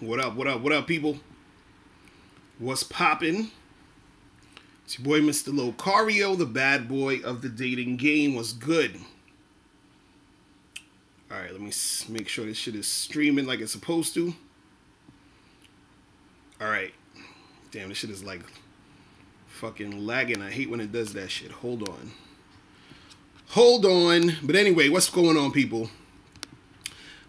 What up, what up, what up, people? What's poppin'? It's your boy, Mr. Locario, the bad boy of the dating game. What's good? Alright, let me make sure this shit is streaming like it's supposed to. Alright. Damn, this shit is like fucking lagging. I hate when it does that shit. Hold on. Hold on. But anyway, what's going on, people?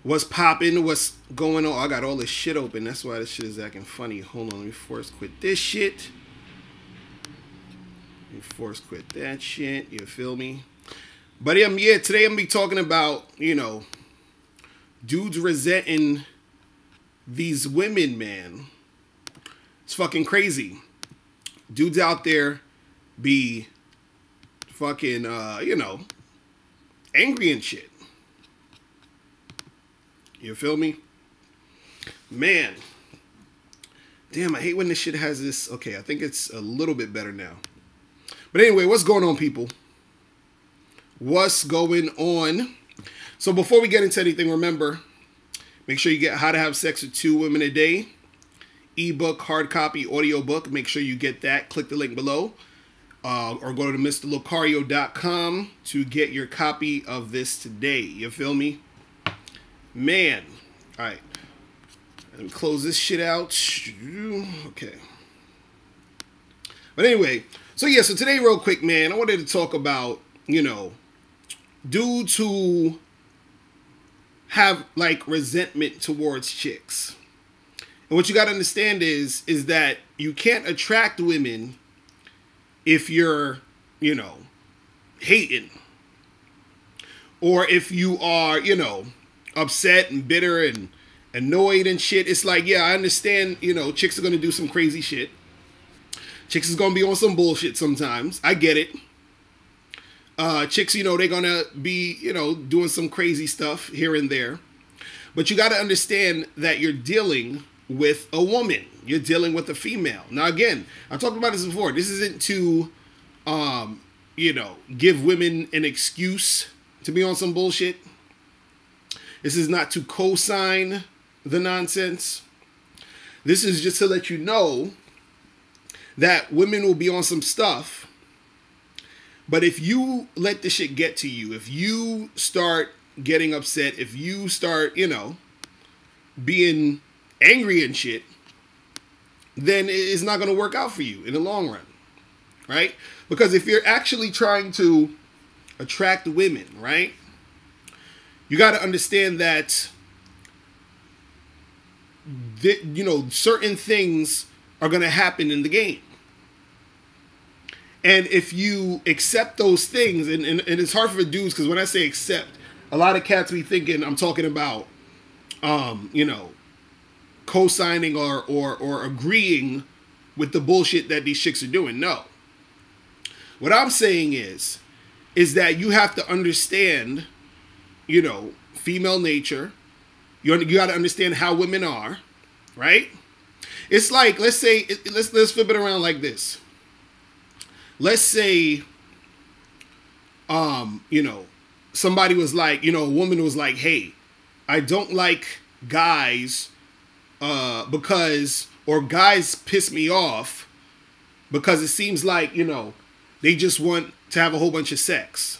What's popping? What's going on? I got all this shit open. That's why this shit is acting funny. Hold on. Let me force quit this shit. Let me force quit that shit. You feel me? But yeah, today I'm going to be talking about, dudes resenting these women, man. It's fucking crazy. Dudes out there be fucking, angry and shit. You feel me? Man. Damn, I hate when this shit has this. Okay, I think it's a little bit better now. But anyway, what's going on, people? What's going on? So before we get into anything, remember, make sure you get How to Have Sex with Two Women a Day. Ebook, hard copy, audiobook. Make sure you get that. Click the link below. Or go to MrLocario.com to get your copy of this today. You feel me? Man. Alright. Let me close this shit out. Okay. But anyway, so today real quick, man, I wanted to talk about, dudes who have like resentment towards chicks. And what you got to understand is that you can't attract women if you're, hating. Or if you are, upset and bitter and annoyed and shit. It's like, yeah, I understand, chicks are going to do some crazy shit. Chicks is going to be on some bullshit sometimes. I get it. Chicks, they're going to be, doing some crazy stuff here and there. But you got to understand that you're dealing with a woman. You're dealing with a female. Now, again, I've talked about this before. This isn't to, give women an excuse to be on some bullshit. This is not to co-sign the nonsense. This is just to let you know that women will be on some stuff. But if you let the shit get to you, if you start getting upset, if you start, being angry and shit, then it's not going to work out for you in the long run, right? Because if you're actually trying to attract women, right, you got to understand that, certain things are going to happen in the game. And if you accept those things, and it's hard for dudes, because when I say accept, a lot of cats be thinking I'm talking about, co-signing or agreeing with the bullshit that these chicks are doing. No. What I'm saying is that you have to understand, female nature. You got to understand how women are, right? It's like, let's say, let's flip it around like this. Let's say, somebody was like, a woman was like, hey, I don't like guys or guys piss me off because it seems like, they just want to have a whole bunch of sex.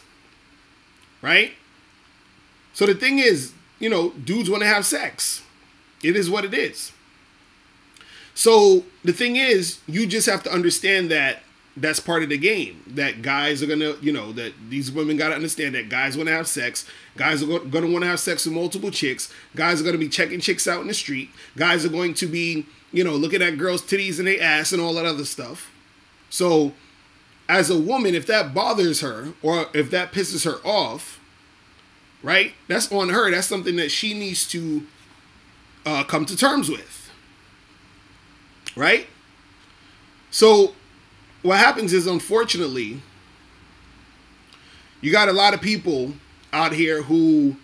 Right? So the thing is, dudes want to have sex. It is what it is. So the thing is, you just have to understand that that's part of the game. That guys are going to, that these women got to understand that guys want to have sex. Guys are going to want to have sex with multiple chicks. Guys are going to be checking chicks out in the street. Guys are going to be, looking at girls' titties and their ass and all that other stuff. So as a woman, if that bothers her or if that pisses her off, right, that's on her. That's something that she needs to come to terms with. Right? So what happens is, unfortunately, you got a lot of people out here who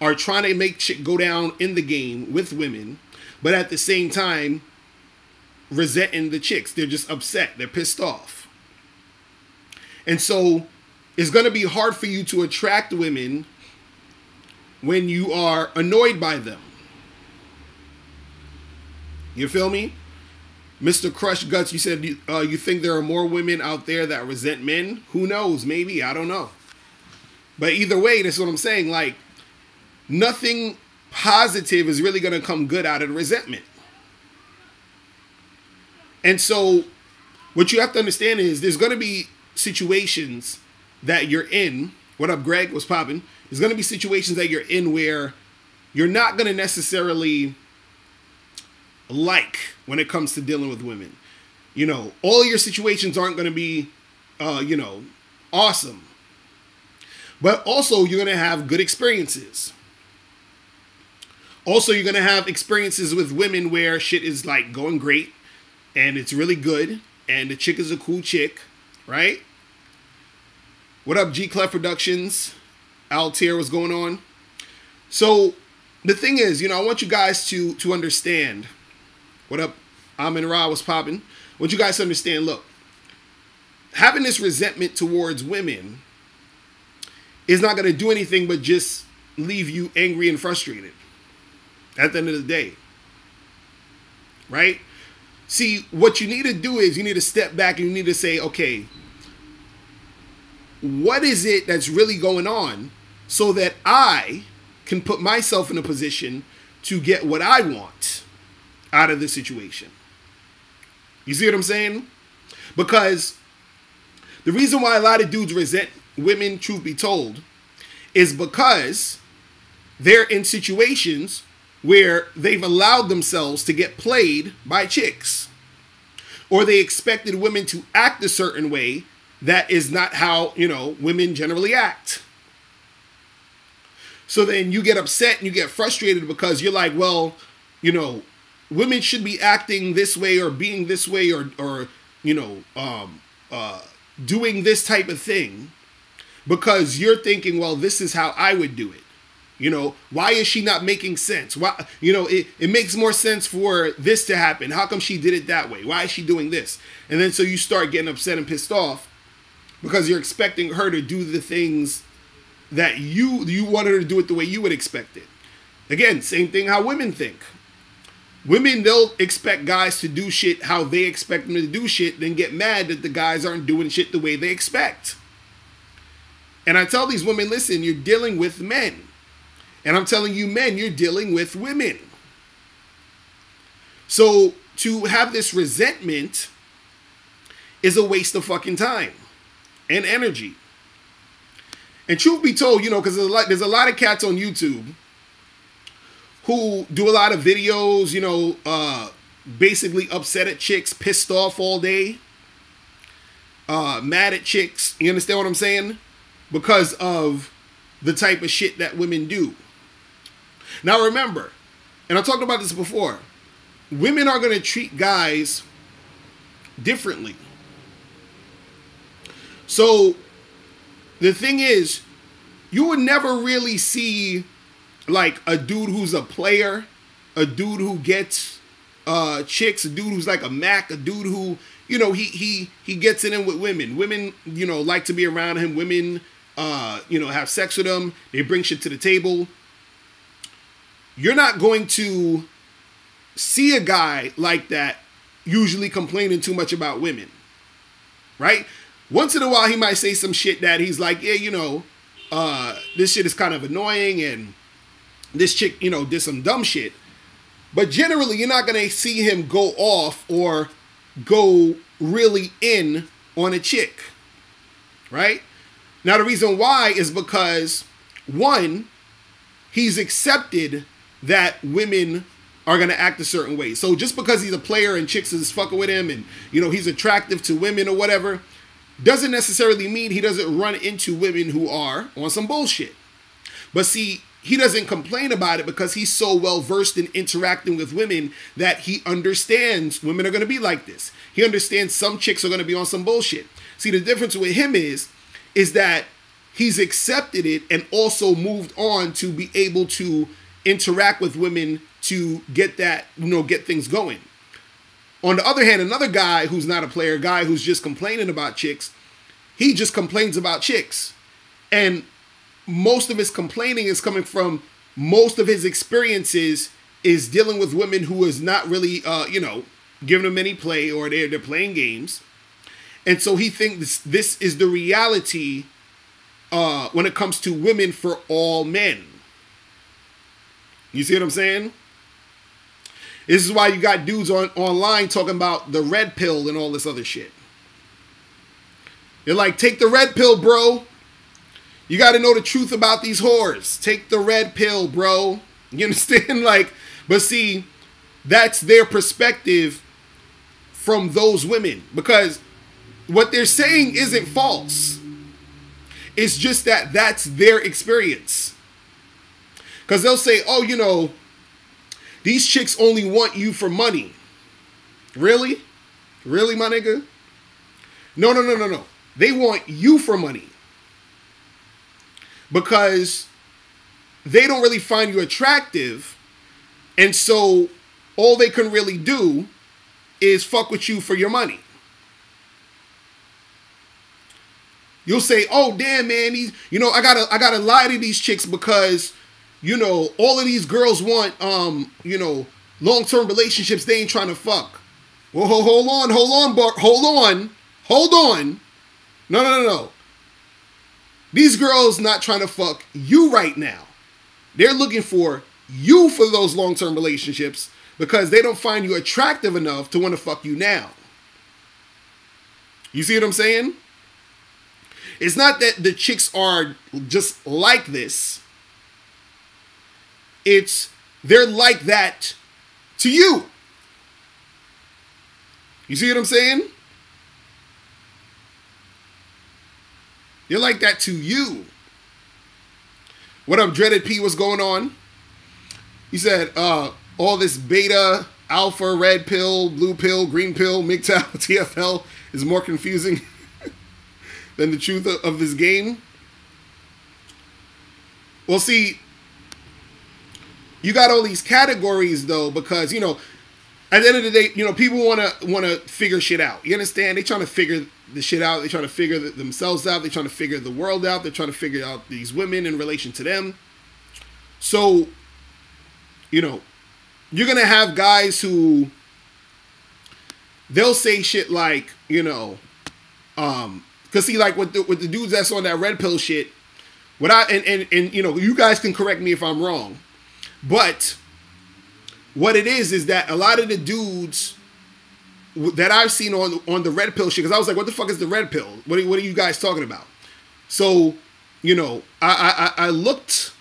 are trying to make shit go down in the game with women, but at the same time, resenting the chicks. They're just upset. They're pissed off. And so it's going to be hard for you to attract women when you are annoyed by them. You feel me? Mr. Crush Guts, you said you think there are more women out there that resent men? Who knows? Maybe. I don't know. But either way, that's what I'm saying. Like, nothing positive is really going to come good out of the resentment. And so what you have to understand is there's going to be situations that you're in. What up, Greg? What's popping? There's going to be situations that you're in where you're not going to necessarily like when it comes to dealing with women. You know, all your situations aren't going to be, you know, awesome. But also you're going to have good experiences. Also, you're going to have experiences with women where shit is like going great and it's really good and the chick is a cool chick, right? What up, G Clef Productions? Altair, what's going on? So the thing is, you know, I want you guys to understand. What up, Amin Ra, what's popping? I want you guys to understand, look, having this resentment towards women is not going to do anything but just leave you angry and frustrated at the end of the day. Right? See, what you need to do is you need to step back and you need to say, okay, what is it that's really going on so that I can put myself in a position to get what I want out of this situation? You see what I'm saying? Because the reason why a lot of dudes resent women, truth be told, is because they're in situations where they've allowed themselves to get played by chicks. Or they expected women to act a certain way that is not how, you know, women generally act. So then you get upset and you get frustrated because you're like, well, you know, women should be acting this way or being this way or you know, doing this type of thing because you're thinking, well, this is how I would do it. You know, why is she not making sense? Why, you know, it makes more sense for this to happen. How come she did it that way? Why is she doing this? And then so you start getting upset and pissed off because you're expecting her to do the things that you want her to do it the way you would expect it. Again, same thing how women think. Women, they'll expect guys to do shit how they expect them to do shit, then get mad that the guys aren't doing shit the way they expect. And I tell these women, listen, you're dealing with men. And I'm telling you, men, you're dealing with women. So to have this resentment is a waste of fucking time and energy. And truth be told, you know, because there's a lot of cats on YouTube who do a lot of videos, you know, basically upset at chicks, pissed off all day, mad at chicks. You understand what I'm saying? Because of the type of shit that women do. Now remember, and I talked about this before, women are going to treat guys differently. So the thing is, you would never really see like a dude who's a player, a dude who gets chicks, a dude who's like a Mac, a dude who, you know, he gets it in with women. Women, you know, like to be around him. Women, you know, have sex with him. They bring shit to the table. You're not going to see a guy like that usually complaining too much about women, right? Once in a while, he might say some shit that he's like, yeah, you know, this shit is kind of annoying and this chick, you know, did some dumb shit. But generally, you're not going to see him go off or go really in on a chick, right? Now, the reason why is because, one, he's accepted that women are going to act a certain way. So just because he's a player and chicks is fucking with him and, you know, he's attractive to women or whatever, doesn't necessarily mean he doesn't run into women who are on some bullshit. But see, he doesn't complain about it because he's so well versed in interacting with women that he understands women are going to be like this. He understands some chicks are going to be on some bullshit. See, the difference with him is that he's accepted it and also moved on to be able to interact with women to get that, you know, get things going. On the other hand, another guy who's not a player, guy who's just complaining about chicks, he just complains about chicks. And most of his complaining is coming from most of his experiences is dealing with women who is not really, giving them any play, or they're playing games. And so he thinks this is the reality when it comes to women for all men. You see what I'm saying? This is why you got dudes online talking about the red pill and all this other shit. They're like, take the red pill, bro. You got to know the truth about these whores. Take the red pill, bro. You understand? Like, but see, that's their perspective from those women. Because what they're saying isn't false. It's just that that's their experience. Because they'll say, oh, these chicks only want you for money. Really? Really, my nigga? No. They want you for money. Because they don't really find you attractive. And so all they can really do is fuck with you for your money. You'll say, oh, damn, man, I gotta lie to these chicks because, all of these girls want, long-term relationships. They ain't trying to fuck. Well, hold on. No. These girls not trying to fuck you right now. They're looking for you for those long-term relationships because they don't find you attractive enough to want to fuck you now. You see what I'm saying? It's not that the chicks are just like this. They're like that to you. You see what I'm saying? They're like that to you. What up, Dreaded P? What's going on? He said, all this beta, alpha, red pill, blue pill, green pill, MGTOW, TFL is more confusing than the truth of this game. Well, see, you got all these categories though, because, at the end of the day, people want to figure shit out. You understand? They're trying to figure the shit out. They're trying to figure themselves out. They're trying to figure the world out. They're trying to figure out these women in relation to them. So, you're going to have guys who they'll say shit like, because see, like with the dudes that's on that red pill shit, you guys can correct me if I'm wrong, but what it is that a lot of the dudes that I've seen on the red pill shit, because I was like, what the fuck is the red pill? What are you guys talking about? So, I looked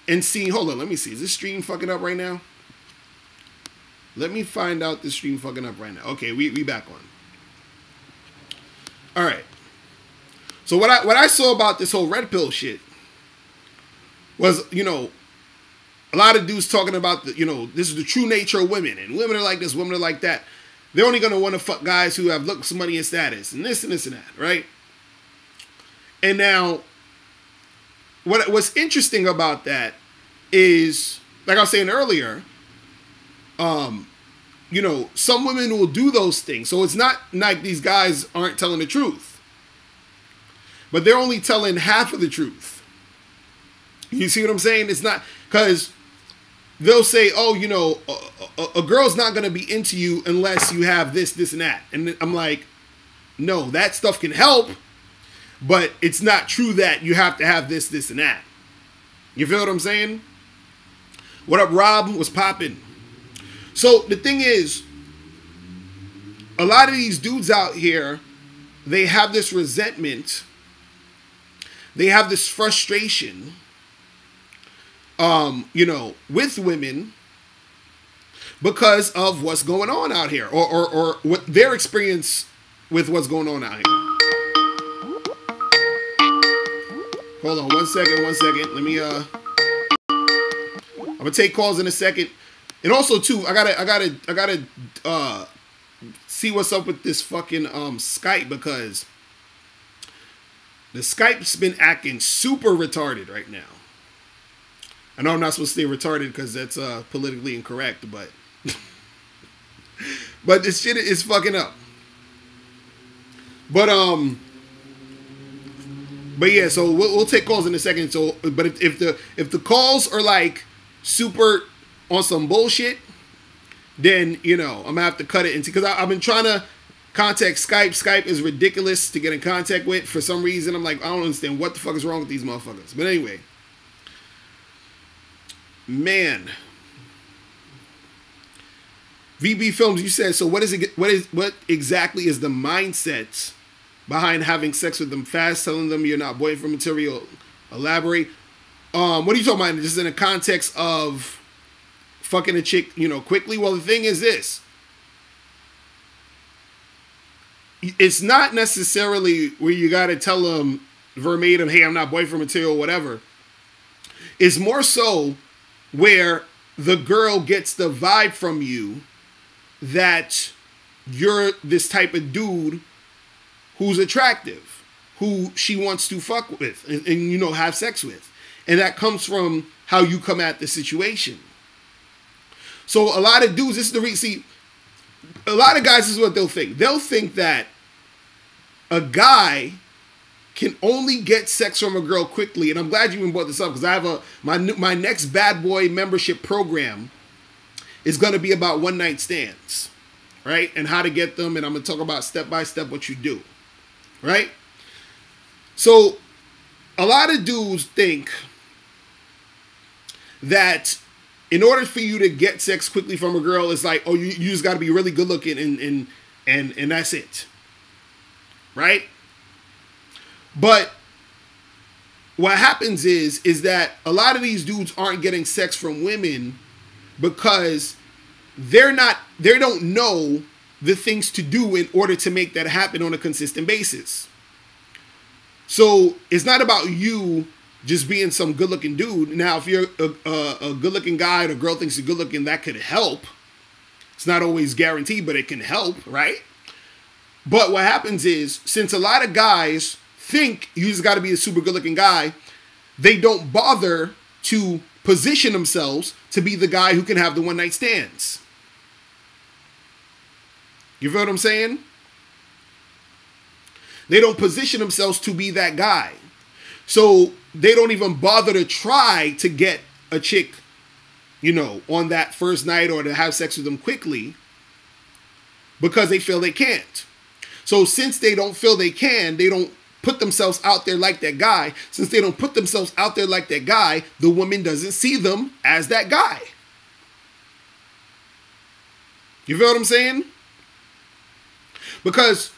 and seen, hold on, let me see. Is this stream fucking up right now? Let me find out this stream fucking up right now. Okay, we back on. All right. So what I saw about this whole red pill shit was, a lot of dudes talking about this is the true nature of women, and women are like this, women are like that. They're only gonna want to fuck guys who have looks, money, and status, and this and this and that, right? And now, what's interesting about that is, like I was saying earlier, some women will do those things. So it's not like these guys aren't telling the truth, but they're only telling half of the truth. You see what I'm saying? It's not, because they'll say, oh, a girl's not going to be into you unless you have this, this, and that. And I'm like, no, that stuff can help, but it's not true that you have to have this, this, and that. You feel what I'm saying? What up, Rob? What's popping? So the thing is, a lot of these dudes out here, they have this resentment. They have this frustration, with women because of what's going on out here, or what their experience with what's going on out here. Hold on one second. Let me I'm gonna take calls in a second. And also too, I gotta see what's up with this fucking Skype, because the Skype's been acting super retarded right now. I know I'm not supposed to say retarded because that's politically incorrect, but but this shit is fucking up. But yeah, so we'll take calls in a second. So, but if the calls are like super on some bullshit, then, you know, I'm going to have to cut it into, because I've been trying to contact Skype. Skype is ridiculous to get in contact with. For some reason, I'm like, I don't understand what the fuck is wrong with these motherfuckers. But anyway, man, VB Films, you said, so what exactly is the mindset behind having sex with them fast, telling them you're not boyfriend material? Elaborate. What are you talking about? Just in the context of fucking a chick, you know, quickly? Well, the thing is this. It's not necessarily where you got to tell them verbatim, hey, I'm not boyfriend material or whatever. It's more so where the girl gets the vibe from you that you're this type of dude who's attractive, who she wants to fuck with and you know, have sex with. And that comes from how you come at the situation. So a lot of dudes, this is the reason, see, a lot of guys, this is what they'll think. They'll think that a guy can only get sex from a girl quickly. And I'm glad you even brought this up, because I have my next Bad Boy membership program is going to be about one night stands, right? And how to get them. And I'm going to talk about step by step what you do, right? So a lot of dudes think that in order for you to get sex quickly from a girl, it's like, oh, you just got to be really good looking and that's it, right? But what happens is that a lot of these dudes aren't getting sex from women because they don't know the things to do in order to make that happen on a consistent basis. So it's not about you just being some good-looking dude. Now, if you're a good-looking guy and a girl thinks you're good-looking, that could help. It's not always guaranteed, but it can help, right? But what happens is, since a lot of guys think you just got to be a super good-looking guy, they don't bother to position themselves to be the guy who can have the one-night stands. You feel what I'm saying? They don't position themselves to be that guy. So they don't even bother to try to get a chick, you know, on that first night or to have sex with them quickly because they feel they can't. So since they don't feel they can, they don't put themselves out there like that guy. Since they don't put themselves out there like that guy, the woman doesn't see them as that guy. You feel what I'm saying? Because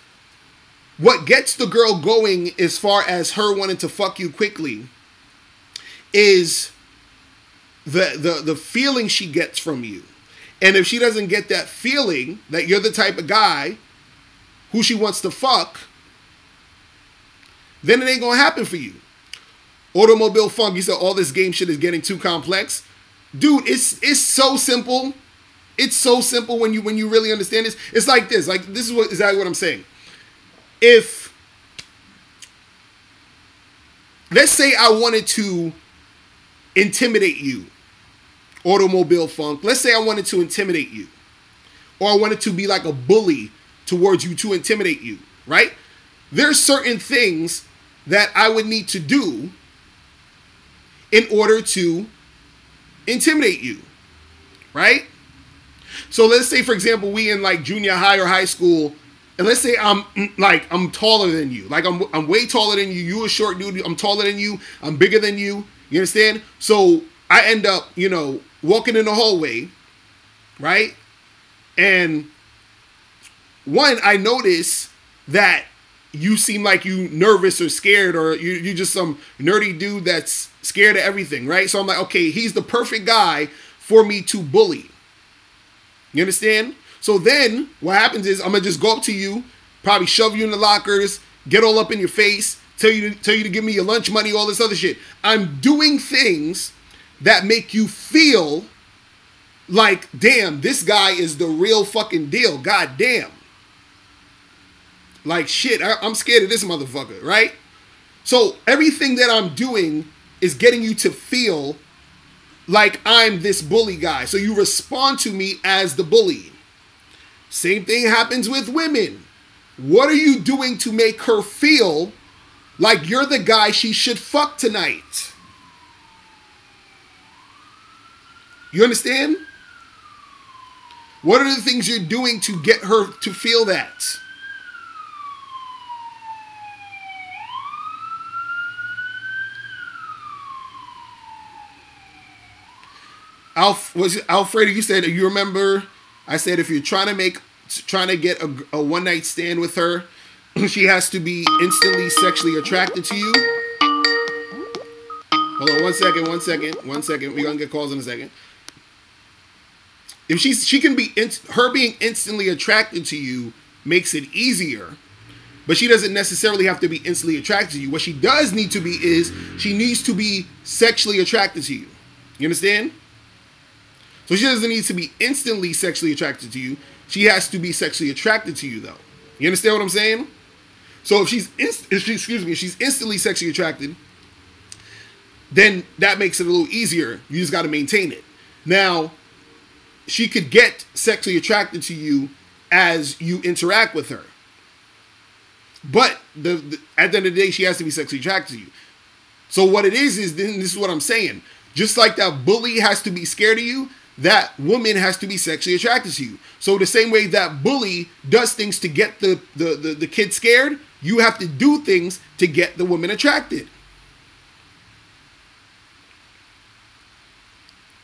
what gets the girl going as far as her wanting to fuck you quickly is the feeling she gets from you. And if she doesn't get that feeling that you're the type of guy who she wants to fuck, then it ain't gonna happen for you. Automobile Funk, you said all this game shit is getting too complex. Dude, it's so simple. It's so simple when you really understand this. It's like this. Like, this is exactly what I'm saying. If, let's say I wanted to intimidate you, Automobile Funk. Let's say I wanted to intimidate you. Or I wanted to be like a bully towards you to intimidate you, right? There's certain things that I would need to do in order to intimidate you, right? So let's say, for example, we in like junior high or high school, and let's say I'm taller than you. Like I'm way taller than you. You a short dude. I'm taller than you. I'm bigger than you. You understand? So I end up, you know, walking in the hallway, right? And one, I notice that you seem like you nervous or scared, or you just some nerdy dude that's scared of everything, right? So I'm like, okay, he's the perfect guy for me to bully. You understand? So then what happens is I'm going to just go up to you, probably shove you in the lockers, get all up in your face, tell you to give me your lunch money, all this other shit. I'm doing things that make you feel like, damn, this guy is the real fucking deal. God damn. Like, shit, I'm scared of this motherfucker, right? So everything that I'm doing is getting you to feel like I'm this bully guy. So you respond to me as the bully. Same thing happens with women. What are you doing to make her feel like you're the guy she should fuck tonight? You understand? What are the things you're doing to get her to feel that? Alfredo, you said, you remember I said if you're trying to get a one night stand with her, she has to be instantly sexually attracted to you. Hold on, one second. We're gonna get calls in a second. If she can be, her being instantly attracted to you makes it easier, but she doesn't necessarily have to be instantly attracted to you. What she does need to be is she needs to be sexually attracted to you. You understand? So she doesn't need to be instantly sexually attracted to you. She has to be sexually attracted to you, though. You understand what I'm saying? So if she's instantly sexually attracted, then that makes it a little easier. You just got to maintain it. Now, she could get sexually attracted to you as you interact with her. But at the end of the day, she has to be sexually attracted to you. So what it is then this is what I'm saying. Just like that bully has to be scared of you, that woman has to be sexually attracted to you. So the same way that bully does things to get the kid scared, you have to do things to get the woman attracted.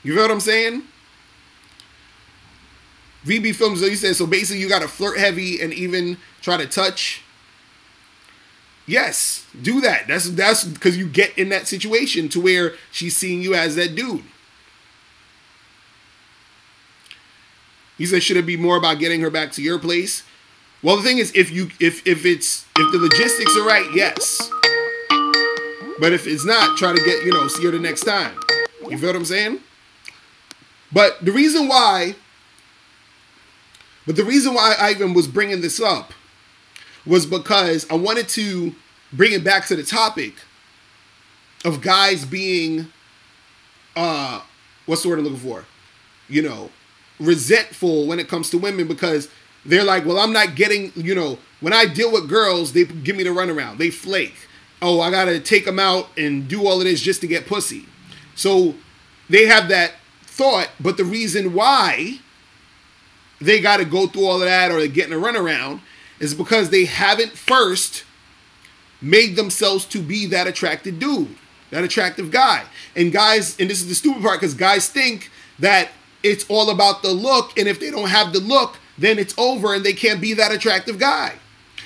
You feel what I'm saying? VB Films, you said, so basically you got to flirt heavy and even try to touch. Yes, do that. That's because you get in that situation to where she's seeing you as that dude. He said, should it be more about getting her back to your place? Well, the thing is, if the logistics are right, yes. But if it's not, try to get, see her the next time. You feel what I'm saying? But the reason why I even was bringing this up was because I wanted to bring it back to the topic of guys being, what's the word I'm looking for? Resentful when it comes to women, because they're like, well, I'm not getting, when I deal with girls, they give me the runaround. They flake. Oh, I got to take them out and do all of this just to get pussy. So they have that thought, but the reason why they got to go through all of that or they're getting a runaround is because they haven't first made themselves to be that attractive dude, that attractive guy. And guys, and this is the stupid part, because guys think that it's all about the look, and if they don't have the look, then it's over and they can't be that attractive guy.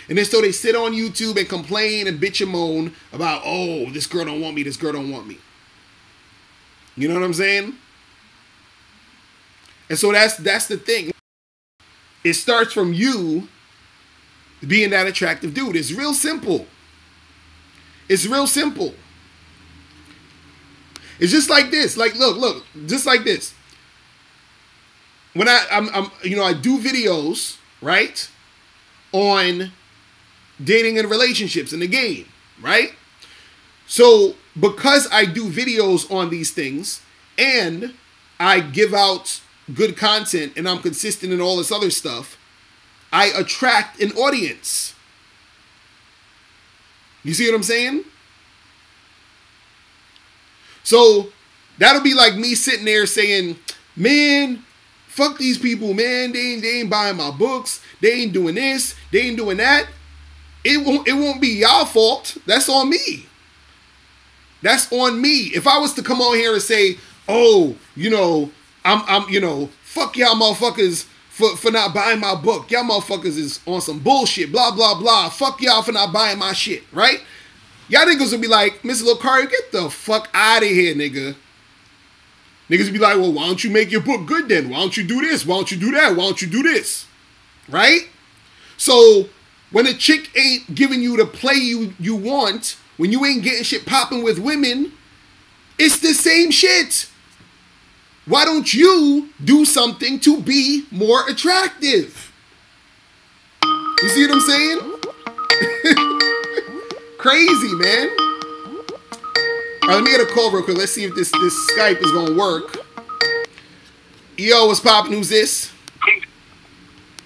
And then so they sit on YouTube and complain and bitch and moan about, oh, this girl don't want me, this girl don't want me. You know what I'm saying? And so that's the thing. It starts from you being that attractive dude. It's real simple. It's real simple. It's just like this. Like, look, just like this. When I do videos, right, on dating and relationships in the game, right? So because I do videos on these things and I give out good content and I'm consistent in all this other stuff, I attract an audience. You see what I'm saying? So that'll be like me sitting there saying, man, fuck these people, man. They ain't buying my books. They ain't doing this. They ain't doing that. It won't be y'all fault. That's on me. That's on me. If I was to come on here and say, oh, I'm fuck y'all motherfuckers for not buying my book. Y'all motherfuckers is on some bullshit, blah, blah, blah. Fuck y'all for not buying my shit, right? Y'all niggas would be like, Mr. Locario, get the fuck out of here, nigga. Niggas would be like, well, why don't you make your book good then? Why don't you do this? Why don't you do that? Why don't you do this? Right? So when a chick ain't giving you the play you want, when you ain't getting shit popping with women, it's the same shit. Why don't you do something to be more attractive? You see what I'm saying? Crazy, man. All right, let me get a call real quick. Let's see if this Skype is going to work. Yo, what's poppin'? Who's this?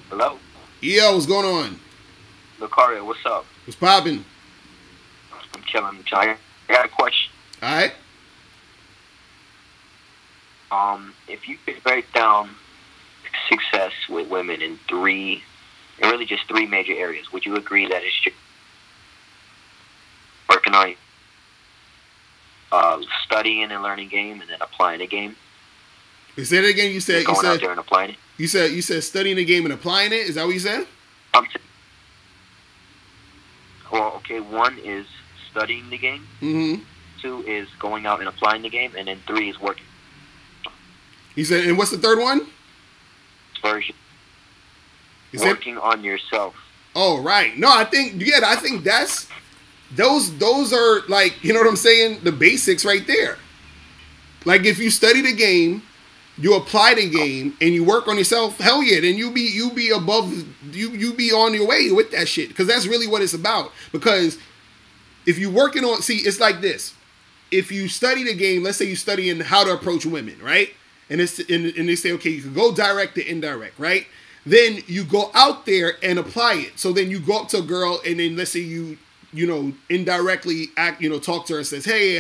Hello? Yo, what's going on? Locario, what's up? What's poppin'? I'm chilling. I got a question. All right. If you could break down success with women in three, and really just three major areas, would you agree that it's just working on studying and learning game, and then applying the game? You said it again. You said going out there and applying it. You said studying the game and applying it. Is that what you said? Well, okay. One is studying the game. Mm-hmm. Two is going out and applying the game, and then three is working. You said, and what's the third one? Version. Working on yourself. Oh, right. No, I think that's those are like, you know what I'm saying, the basics right there. Like if you study the game, you apply the game, and you work on yourself, hell yeah, then you be above, you be on your way with that shit, because that's really what it's about. Because if you working on, see, it's like this. If you study the game, let's say you studying how to approach women, right? And it's and they say, okay, you can go direct to indirect, right? Then you go out there and apply it. So then you go up to a girl, and then let's say you indirectly talk to her and says, hey,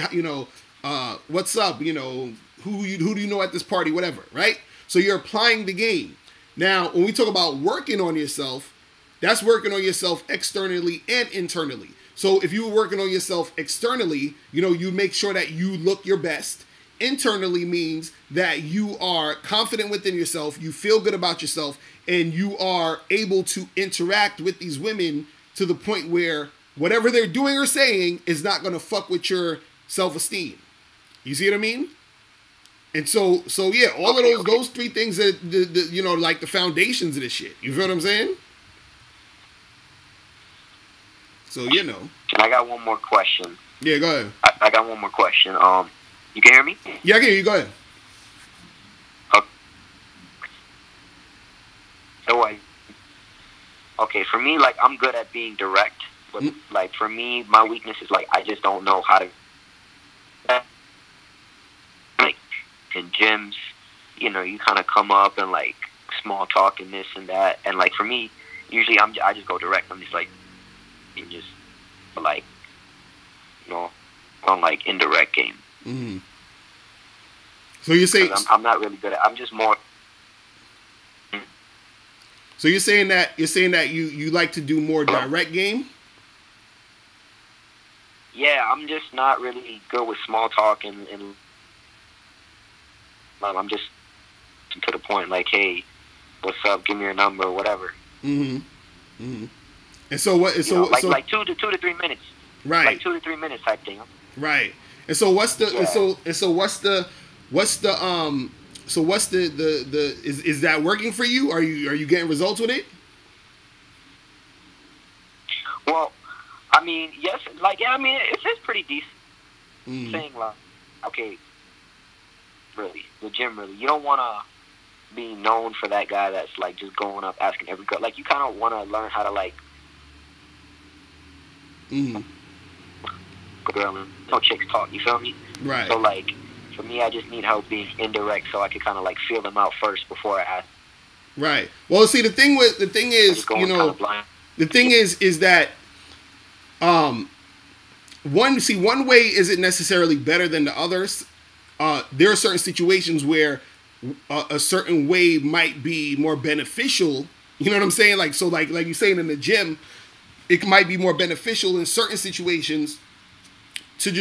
what's up? Who do you know at this party, whatever, right? So you're applying the game. Now, when we talk about working on yourself, that's working on yourself externally and internally. So if you were working on yourself externally, you make sure that you look your best. Internally means that you are confident within yourself, you feel good about yourself, and you are able to interact with these women to the point where whatever they're doing or saying is not going to fuck with your self-esteem. You see what I mean? And so yeah, all of those three things are like the foundations of this shit. You feel what I'm saying? So I got one more question. Yeah, go ahead. I got one more question. You can hear me? Yeah, I can hear you. Go ahead. Okay, for me, like, I'm good at being direct, but like for me, my weakness is like I just don't know how to. Like in gyms, you kind of come up and like small talk and this and that, and like for me, usually I just go direct. I'm just like, like, on like indirect game. Mm-hmm. So you say I'm not really good at. I'm just more. So you're saying that you like to do more direct game? Yeah, I'm just not really good with small talk, and I'm just to the point. Like, hey, what's up? Give me your number, whatever. Mm-hmm. Mm-hmm. And so what? So like 2 to 3 minutes. Right. Like 2 to 3 minutes type thing. Right. And so what's the? Yeah. Is that working for you? Are you getting results with it? Well, I mean, yes, like, yeah, I mean, it's pretty decent. Saying like, okay, really, the gym, really, you don't want to be known for that guy that's like just going up asking every girl. Like, you kind of want to learn how to like, girl and no chicks talk. You feel me? Right. So like, for me, I just need help being indirect, so I could kind of like feel them out first before I ask. Right. Well, see, the thing is, the thing is that one way isn't necessarily better than the others. There are certain situations where a certain way might be more beneficial. You know what I'm saying? Like, so like you're saying in the gym, it might be more beneficial in certain situations to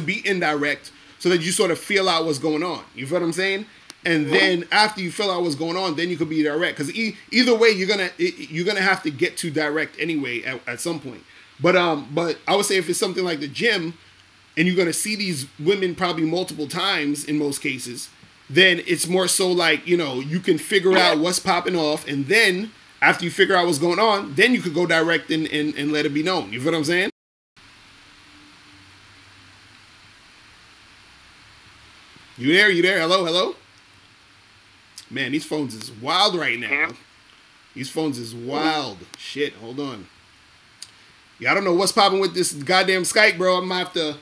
be indirect, so that you sort of feel out what's going on. You feel what I'm saying? And then after you feel out what's going on, then you could be direct. Because either way, you're gonna have to get to direct anyway at some point. But I would say if it's something like the gym, and you're gonna see these women probably multiple times in most cases, then it's more so like, you can figure out what's popping off, and then after you figure out what's going on, then you could go direct and let it be known. You feel what I'm saying? You there? Hello? Man, these phones is wild right now. Yeah. These phones is wild. Shit, hold on. Yeah, I don't know what's popping with this goddamn Skype, bro. I'm gonna have to...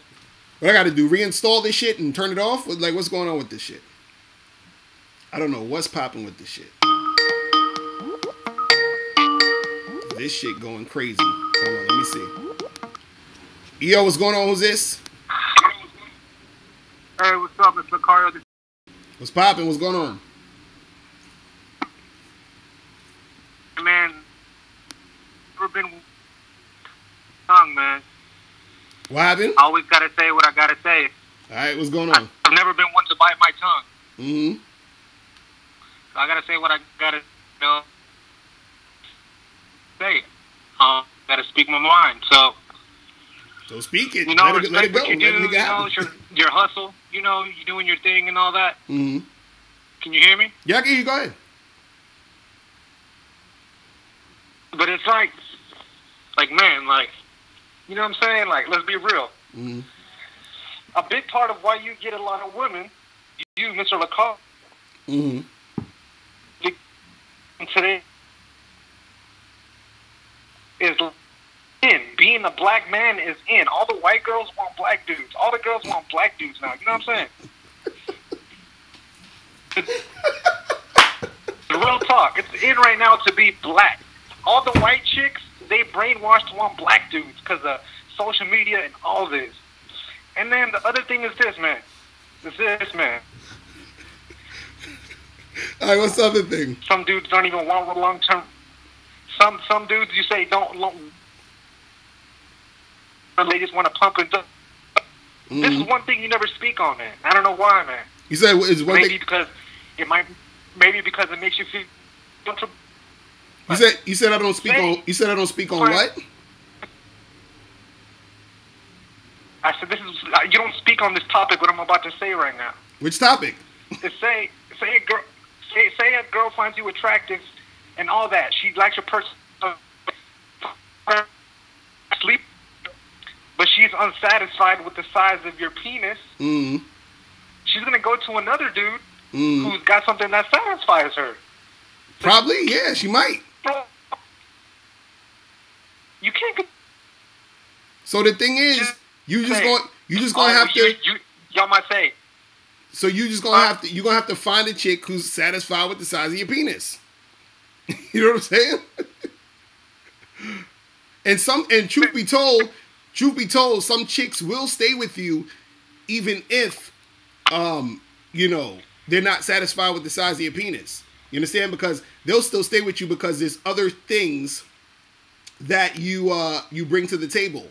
What I gotta do? Reinstall this shit and turn it off? Like, what's going on with this shit? I don't know what's popping with this shit. This shit going crazy. Hold on, let me see. Yo, what's going on? Who's this? Hey, what's up? It's Locario. What's popping? What's going on? Man, never been tongue, man. What happened? I always gotta say what I gotta say. All right, what's going on? I've never been one to bite my tongue. Mm-hmm. So I gotta say what I gotta say. Gotta speak my mind. So speak it. You know, let it go. What you do, let it happen. Your hustle. You know, you're doing your thing and all that. Mm-hmm. Can you hear me? Yeah, I can hear you. Go ahead. But it's like man, like, you know what I'm saying? Like, let's be real. Mm-hmm. A big part of why you get a lot of women, you, Mr. Locario, mm-hmm. today is in. Being a black man is in. All the white girls want black dudes. All the girls want black dudes now. You know what I'm saying? The real talk. It's in right now to be black. All the white chicks, they brainwashed to want black dudes because of social media and all this. And then the other thing is this, man. All right, what's the other thing? Some dudes don't even want long-term. Some dudes you say don't. They just want to pump and dump. Mm-hmm. This is one thing you never speak on, man. I don't know why, man. You said it's one maybe thing. Maybe because it makes you feel comfortable. You said I don't speak on. You said I don't speak on what? I said this is you don't speak on this topic. What I'm about to say right now. Which topic? Say a girl finds you attractive and all that. She likes your person. Sleep, but she's unsatisfied with the size of your penis. Mm-hmm. She's gonna go to another dude who's got something that satisfies her. Probably, yeah, she might. You can't get. So the thing is, you just gonna have to. Y'all might say. So you're gonna have to find a chick who's satisfied with the size of your penis. You know what I'm saying? And truth be told, some chicks will stay with you, even if, they're not satisfied with the size of your penis. You understand? Because they'll still stay with you because there's other things that you bring to the table.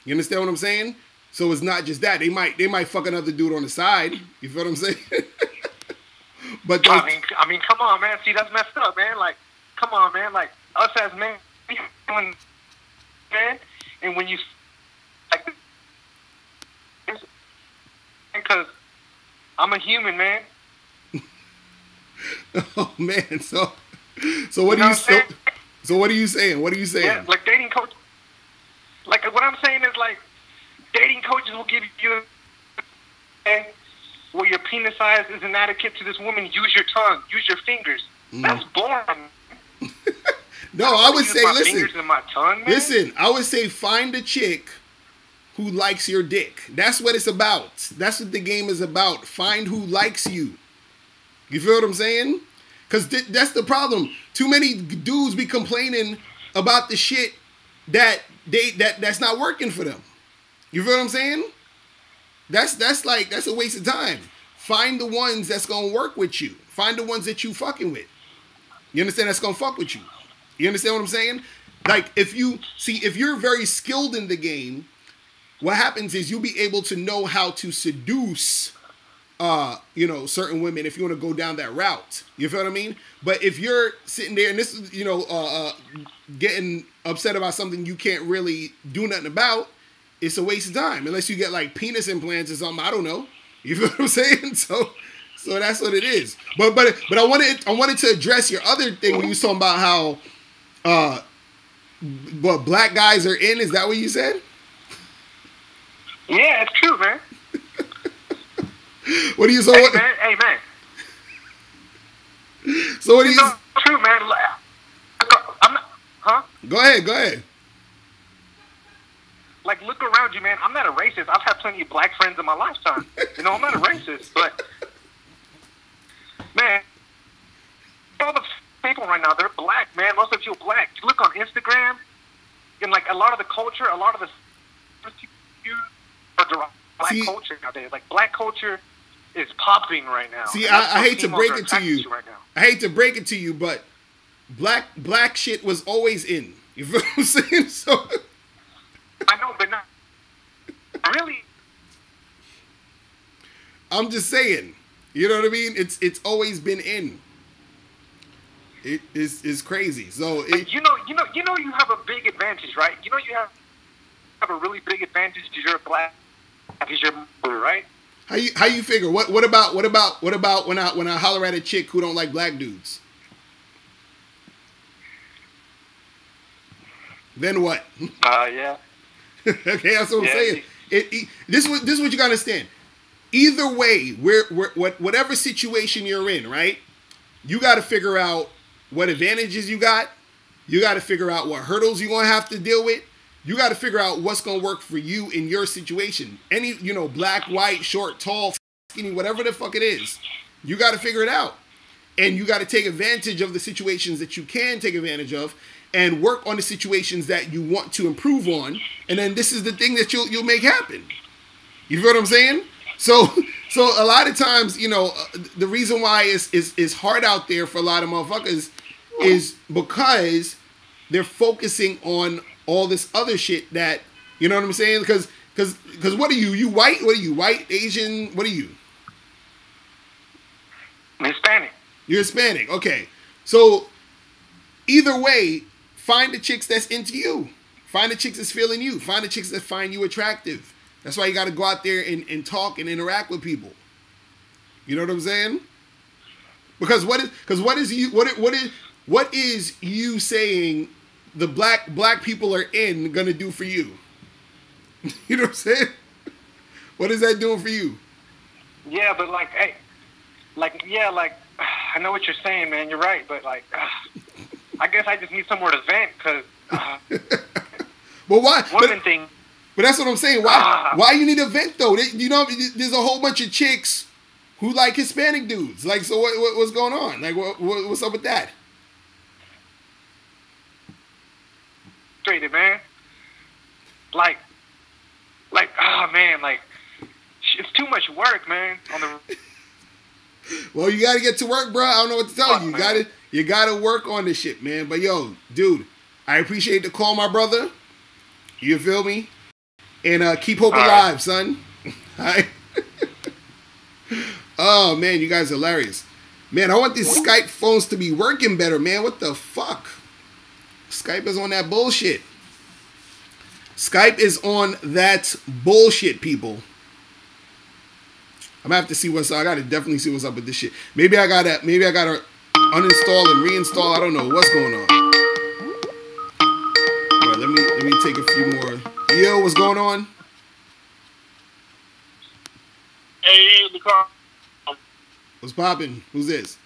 You understand what I'm saying? So it's not just that. They might fuck another dude on the side. You feel what I'm saying? But I mean, come on, man. See, that's messed up, man. Like, come on, man. Like, us as men, man, and when you like, because I'm a human, man. Oh man, so what are you so what are you saying? What are you saying? Yeah, like dating coach. Like what I'm saying is like dating coaches will give you where your penis size is inadequate to this woman. Use your tongue, use your fingers. That's boring. No, I would say listen, I would say find a chick who likes your dick. That's what it's about. That's what the game is about. Find who likes you. You feel what I'm saying? Because that's the problem. Too many dudes be complaining about the shit that's not working for them. You feel what I'm saying? That's a waste of time. Find the ones that's gonna work with you. Find the ones that you fucking with. You understand? That's gonna fuck with you. You understand what I'm saying? Like if you're very skilled in the game, what happens is you'll be able to know how to seduce certain women if you want to go down that route. You feel what I mean? But if you're sitting there and this is, getting upset about something you can't really do nothing about, it's a waste of time. Unless you get like penis implants or something, I don't know. You feel what I'm saying? So that's what it is. But I wanted to address your other thing when you was talking about how black guys are in. Is that what you said? Yeah, it's true, man. What do you say? Hey, man. So what do you? True, man. Go ahead. Like, look around you, man. I'm not a racist. I've had plenty of black friends in my lifetime. I'm not a racist, but man, all the people right now, they're black, man. Most of you are black. You look on Instagram, and like a lot of the culture, a lot of the are black culture nowadays. Like black culture is popping right now. See, I hate to break it to attracted you. right now. I hate to break it to you, but black shit was always in. You feel what I'm saying? So I know, but not really. I'm just saying. You know what I mean? It's always been in. It's crazy. So You know, you have a big advantage, right? You know, you have a really big advantage because you're black, because you're blue, right? How you figure? What about when I holler at a chick who don't like black dudes? Then what? Yeah. Okay, that's what I'm Yeah. saying. This is what you gotta understand. Either way, whatever situation you're in, right? You got to figure out what advantages you got. You got to figure out what hurdles you're gonna have to deal with. You got to figure out what's gonna work for you in your situation. Any, black, white, short, tall, skinny, whatever the fuck it is, you got to figure it out, and you got to take advantage of the situations that you can take advantage of, and work on the situations that you want to improve on. And then this is the thing that you'll make happen. You feel what I'm saying? So a lot of times, the reason why it's hard out there for a lot of motherfuckers is because they're focusing on all this other shit that, you know what I'm saying? Because what are you? You white? What are you? White, Asian? What are you? I'm Hispanic. You're Hispanic. Okay. So either way, find the chicks that's into you. Find the chicks that's feeling you. Find the chicks that find you attractive. That's why you got to go out there and talk and interact with people. You know what I'm saying? Because what is you saying the black people are in gonna do for you? You know what I'm saying? What is that doing for you? Yeah, but I know what you're saying, man. You're right, but I guess I just need somewhere to vent because. But why? Women thing. But that's what I'm saying. Why you need a vent though? There's a whole bunch of chicks who like Hispanic dudes. Like, so what's going on? Like, what's up with that? Frustrated, man. It's too much work, man. Well, you gotta get to work, bro. I don't know what to tell you. You gotta work on this shit, man. But yo, dude, I appreciate the call, my brother. You feel me? And keep hope alive, son. All right. Oh man, you guys are hilarious. Man, I want these Skype phones to be working better, man. What the fuck? Skype is on that bullshit. Skype is on that bullshit, people. I'm gonna have to see what's up. I gotta definitely see what's up with this shit. Maybe I gotta uninstall and reinstall. I don't know what's going on. All right, let me take a few more. Yo, what's going on? Hey, Locario. What's poppin'? Who's this?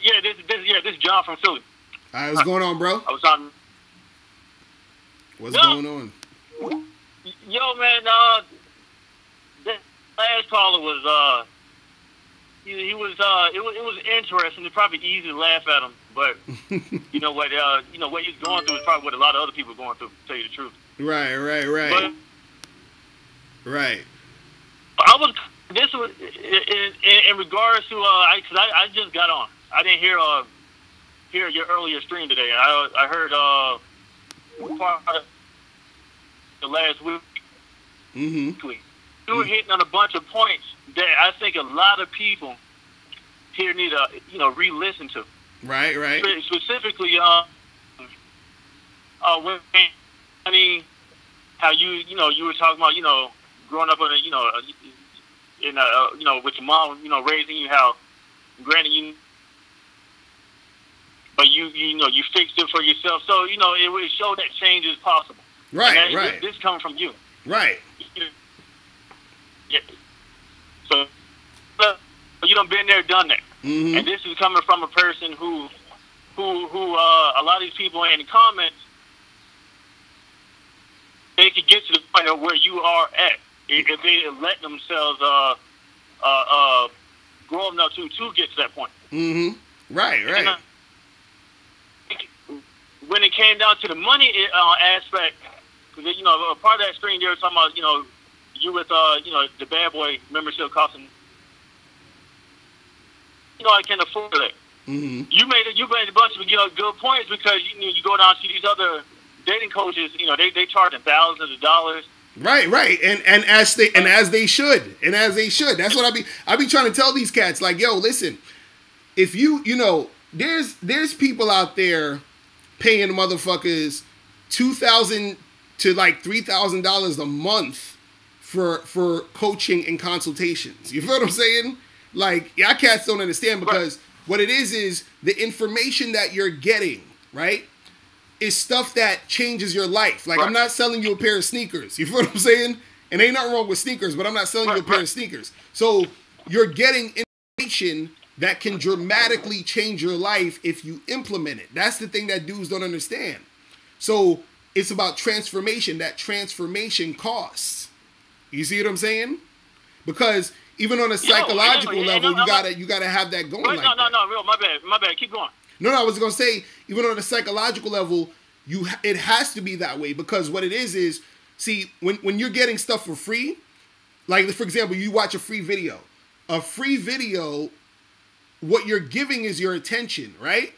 This is John from Philly. All right, what's going on, bro? I was on. What's going on? Yo, man, this last caller was he was it was interesting. It's probably easy to laugh at him, but you know what he's going through is probably what a lot of other people are going through. To tell you the truth. Right. But, right. I was. This was in regards to because I just got on. I didn't hear your earlier stream today. I heard part of the last week. Mm-hmm. You were hitting on a bunch of points that I think a lot of people here need to re-listen to. Right. Specifically, when how you were talking about growing up with your mom raising you, how granted you. But you fixed it for yourself, so it would show that change is possible. Right, right. This coming from you, right? Yeah. So you done been there, done that, and this is coming from a person who a lot of these people in the comments, they could get to the point of where you are at if they let themselves grow enough to get to that point. Right. And, when it came down to the money aspect, because part of that stream they were talking about, you with the bad boy membership costing, I can't afford it. Mm-hmm. You made a bunch of good points because you go down to these other dating coaches, they charging thousands of dollars. Right, and as they should. That's what I be trying to tell these cats, like, yo, listen, if there's people out there paying motherfuckers $2,000 to like $3,000 a month for coaching and consultations. You feel what I'm saying? Like, y'all cats don't understand, because what it is the information that you're getting, right, is stuff that changes your life. Like, I'm not selling you a pair of sneakers. You feel what I'm saying? And ain't nothing wrong with sneakers, but I'm not selling you a pair of sneakers. So you're getting information that can dramatically change your life if you implement it. That's the thing that dudes don't understand. So it's about transformation. That transformation costs. You see what I'm saying? Because even on a psychological level, you gotta have that going. No, real. My bad. Keep going. No, I was gonna say, even on a psychological level, it has to be that way, because what it is see, when you're getting stuff for free, like, for example, you watch a free video. A free video, what you're giving is your attention, right?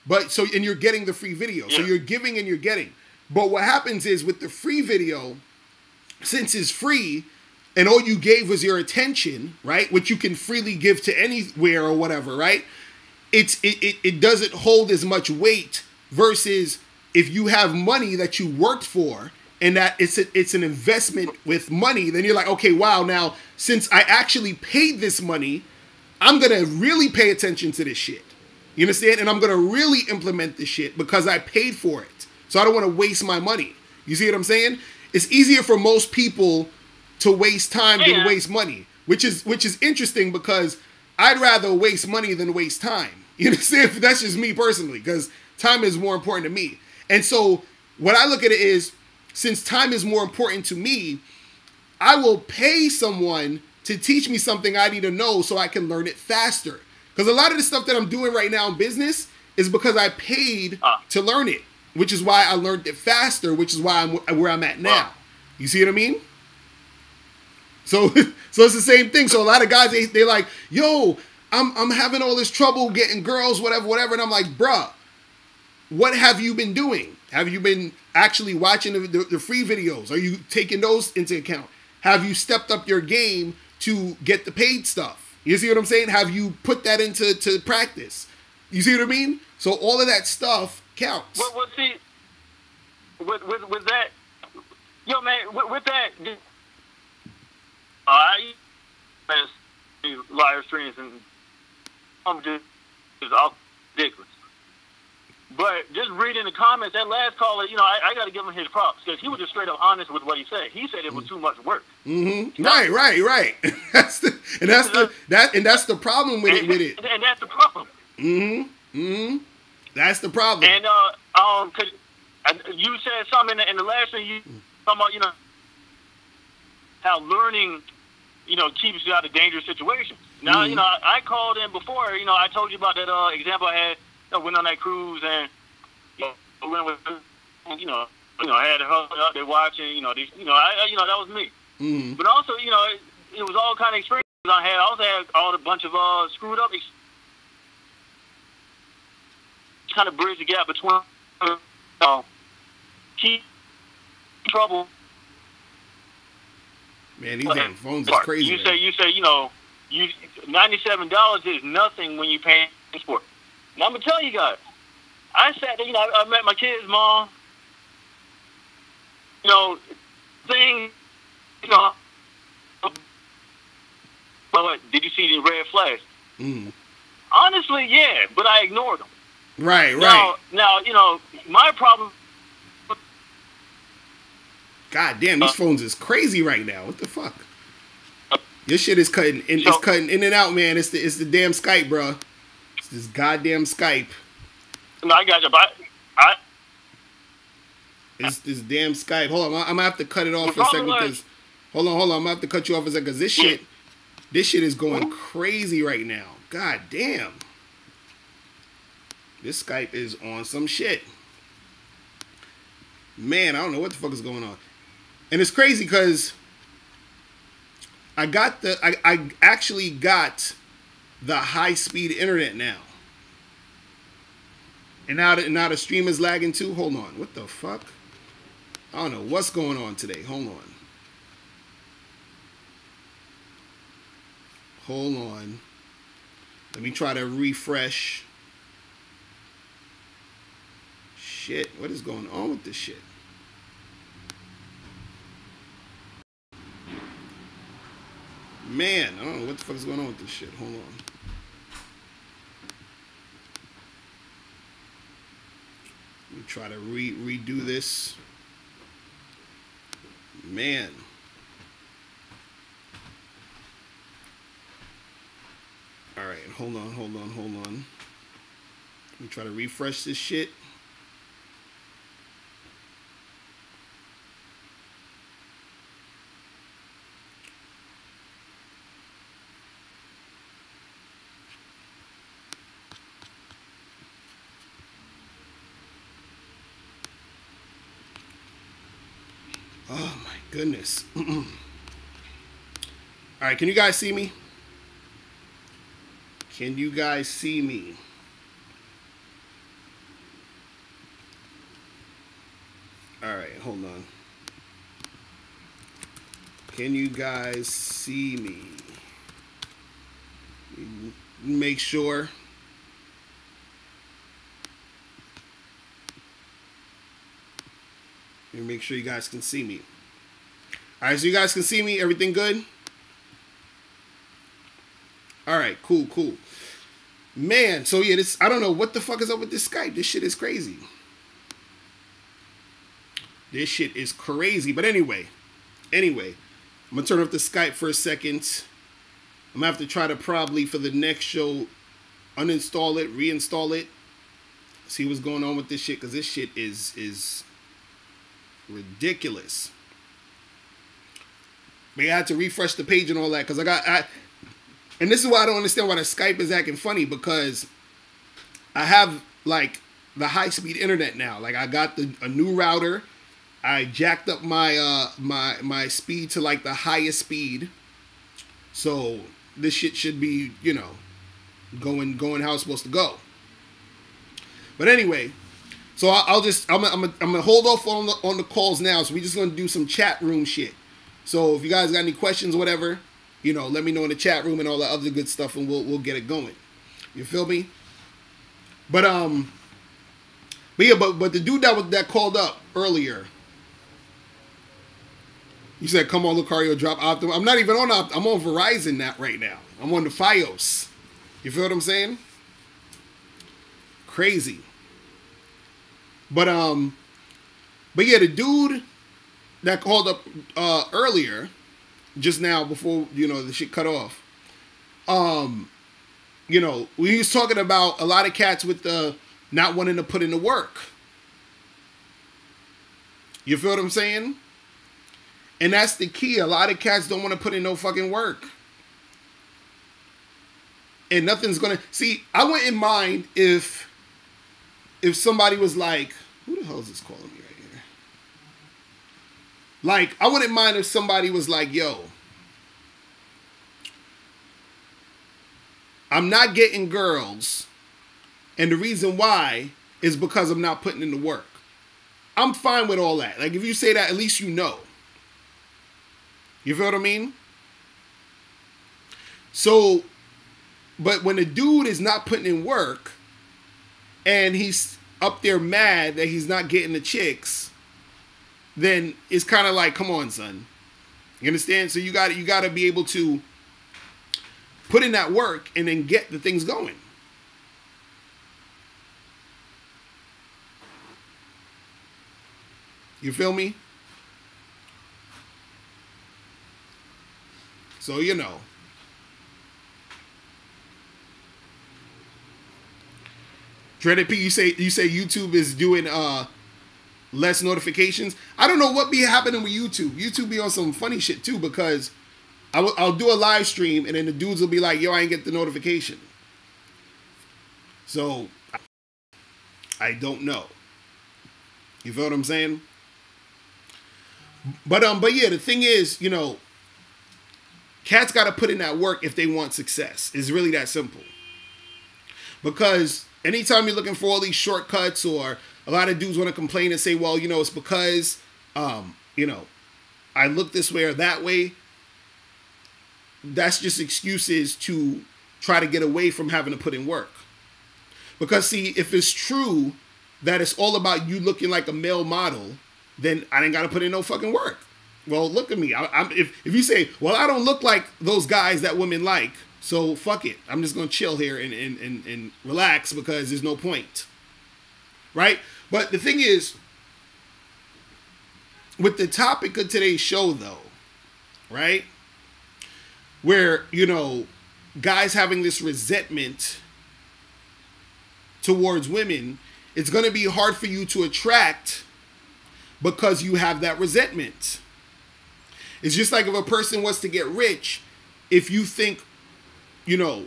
And you're getting the free video. Yeah. So you're giving and you're getting. But what happens is, with the free video, since it's free and all you gave was your attention, right, which you can freely give to anywhere or whatever, right? It doesn't hold as much weight versus if you have money that you worked for and that it's an investment with money, then you're like, okay, wow, now since I actually paid this money, I'm going to really pay attention to this shit. You understand? And I'm going to really implement this shit because I paid for it. So I don't want to waste my money. You see what I'm saying? It's easier for most people to waste time than waste money, which is interesting, because I'd rather waste money than waste time. You understand? That's just me personally, because time is more important to me. And so what I look at it is, since time is more important to me, I will pay someone to teach me something I need to know so I can learn it faster. Because a lot of the stuff that I'm doing right now in business is because I paid to learn it, which is why I learned it faster, which is why I'm where I'm at now. You see what I mean? So it's the same thing. So a lot of guys, they're like, yo, I'm having all this trouble getting girls, whatever. And I'm like, bruh, what have you been doing? Have you been actually watching the free videos? Are you taking those into account? Have you stepped up your game to get the paid stuff? You see what I'm saying? Have you put that into practice? You see what I mean? So all of that stuff counts. Well, see, with that, yo, man, with that, I live streams and I'm just all ridiculous. But just reading the comments, that last caller, I got to give him his props, because he was just straight up honest with what he said. He said it was too much work. Mm-hmm. Right. that's the problem with it. And that's the problem. That's the problem. And cause you said something in the last thing, you talking about, how learning, keeps you out of dangerous situations. Now, I called in before, I told you about that example I had. Went on that cruise and went with, I had her out there watching, that was me. Mm-hmm. But also, it was all kind of experiences I had. I also had all the bunch of screwed up, kind of bridge the gap between keep trouble. Man, these damn phones is crazy. You say, $97 is nothing when you pay for it. Now, I'm going to tell you guys, I sat there, I met my kid's mom, things, but did you see the red flags? Mm. Honestly, yeah, but I ignored them. Right. Now, my problem. God damn, these phones is crazy right now. What the fuck? This shit is cutting in, it's cutting in and out, man. It's the damn Skype, bro. It's this goddamn Skype. No, I got you. But it's this damn Skype. Hold on, I'm gonna have to cut it off for a second because. Hold on. I'm gonna have to cut you off for a second because this shit is going crazy right now. God damn. This Skype is on some shit. Man, I don't know what the fuck is going on. And it's crazy because I actually got the high-speed internet now. And now the stream is lagging too. Hold on. What the fuck? I don't know what's going on today. Hold on. Hold on. Let me try to refresh. Shit. What is going on with this shit? Man, I don't know what the fuck is going on with this shit. Hold on. Let me try to redo this. Man. Alright, hold on. Let me try to refresh this shit. Oh my goodness. Alright, can you guys see me? Can you guys see me? Alright, hold on. Can you guys see me? Make sure. Make sure you guys can see me. Alright, so you guys can see me? Everything good? Alright, cool. Man, so yeah, I don't know what the fuck is up with this Skype. This shit is crazy. This shit is crazy. But anyway, I'm gonna turn off the Skype for a second. I'm gonna have to try to probably for the next show uninstall it, reinstall it, see what's going on with this shit, because this shit is ridiculous. But I had to refresh the page and all that because and this is why I don't understand why the Skype is acting funny, because I have like the high speed internet now. Like I got a new router. I jacked up my my speed to like the highest speed. So this shit should be, you know, going how it's supposed to go. But anyway, so I'm gonna hold off on the calls now. So we're just gonna do some chat room shit. So if you guys got any questions or whatever, you know, let me know in the chat room and all that other good stuff, and we'll get it going. You feel me? But yeah, but the dude that called up earlier, he said, "Come on, Locario, drop Optimum." I'm not even on I'm on Verizon right now. I'm on the FiOS. You feel what I'm saying? Crazy. But yeah, the dude that called up earlier, just now before, you know, the shit cut off, you know, we was talking about a lot of cats with the not wanting to put in the work. You feel what I'm saying? And that's the key. A lot of cats don't want to put in no fucking work. And nothing's gonna see. I wouldn't mind if somebody was like, who the hell is this calling me right here? Like, I wouldn't mind if somebody was like, yo, I'm not getting girls, and the reason why is because I'm not putting in the work. I'm fine with all that. Like, if you say that, at least you know. You feel what I mean? So, but when a dude is not putting in work, and he's up there mad that he's not getting the chicks, then it's kind of like, come on, son. You understand? So you got to be able to put in that work and then get the things going. You feel me? So, you know. Dreaded P, you say YouTube is doing less notifications. I don't know what be happening with YouTube. YouTube be on some funny shit too, because I'll do a live stream and then the dudes will be like, yo, I ain't get the notification. So I don't know. You feel what I'm saying? But yeah, the thing is, you know, Cats got to put in that work if they want success. It's really that simple. Because anytime you're looking for all these shortcuts, or a lot of dudes want to complain and say, well, you know, it's because, you know, I look this way or that way. That's just excuses to try to get away from having to put in work. Because, see, if it's true that it's all about you looking like a male model, then I ain't got to put in no fucking work. Well, look at me. If you say, well, I don't look like those guys that women like, so fuck it. I'm just going to chill here and relax because there's no point. Right? But the thing is, with the topic of today's show, though, right, where, you know, guys having this resentment towards women, it's going to be hard for you to attract because you have that resentment. It's just like if a person wants to get rich, if you think, you know,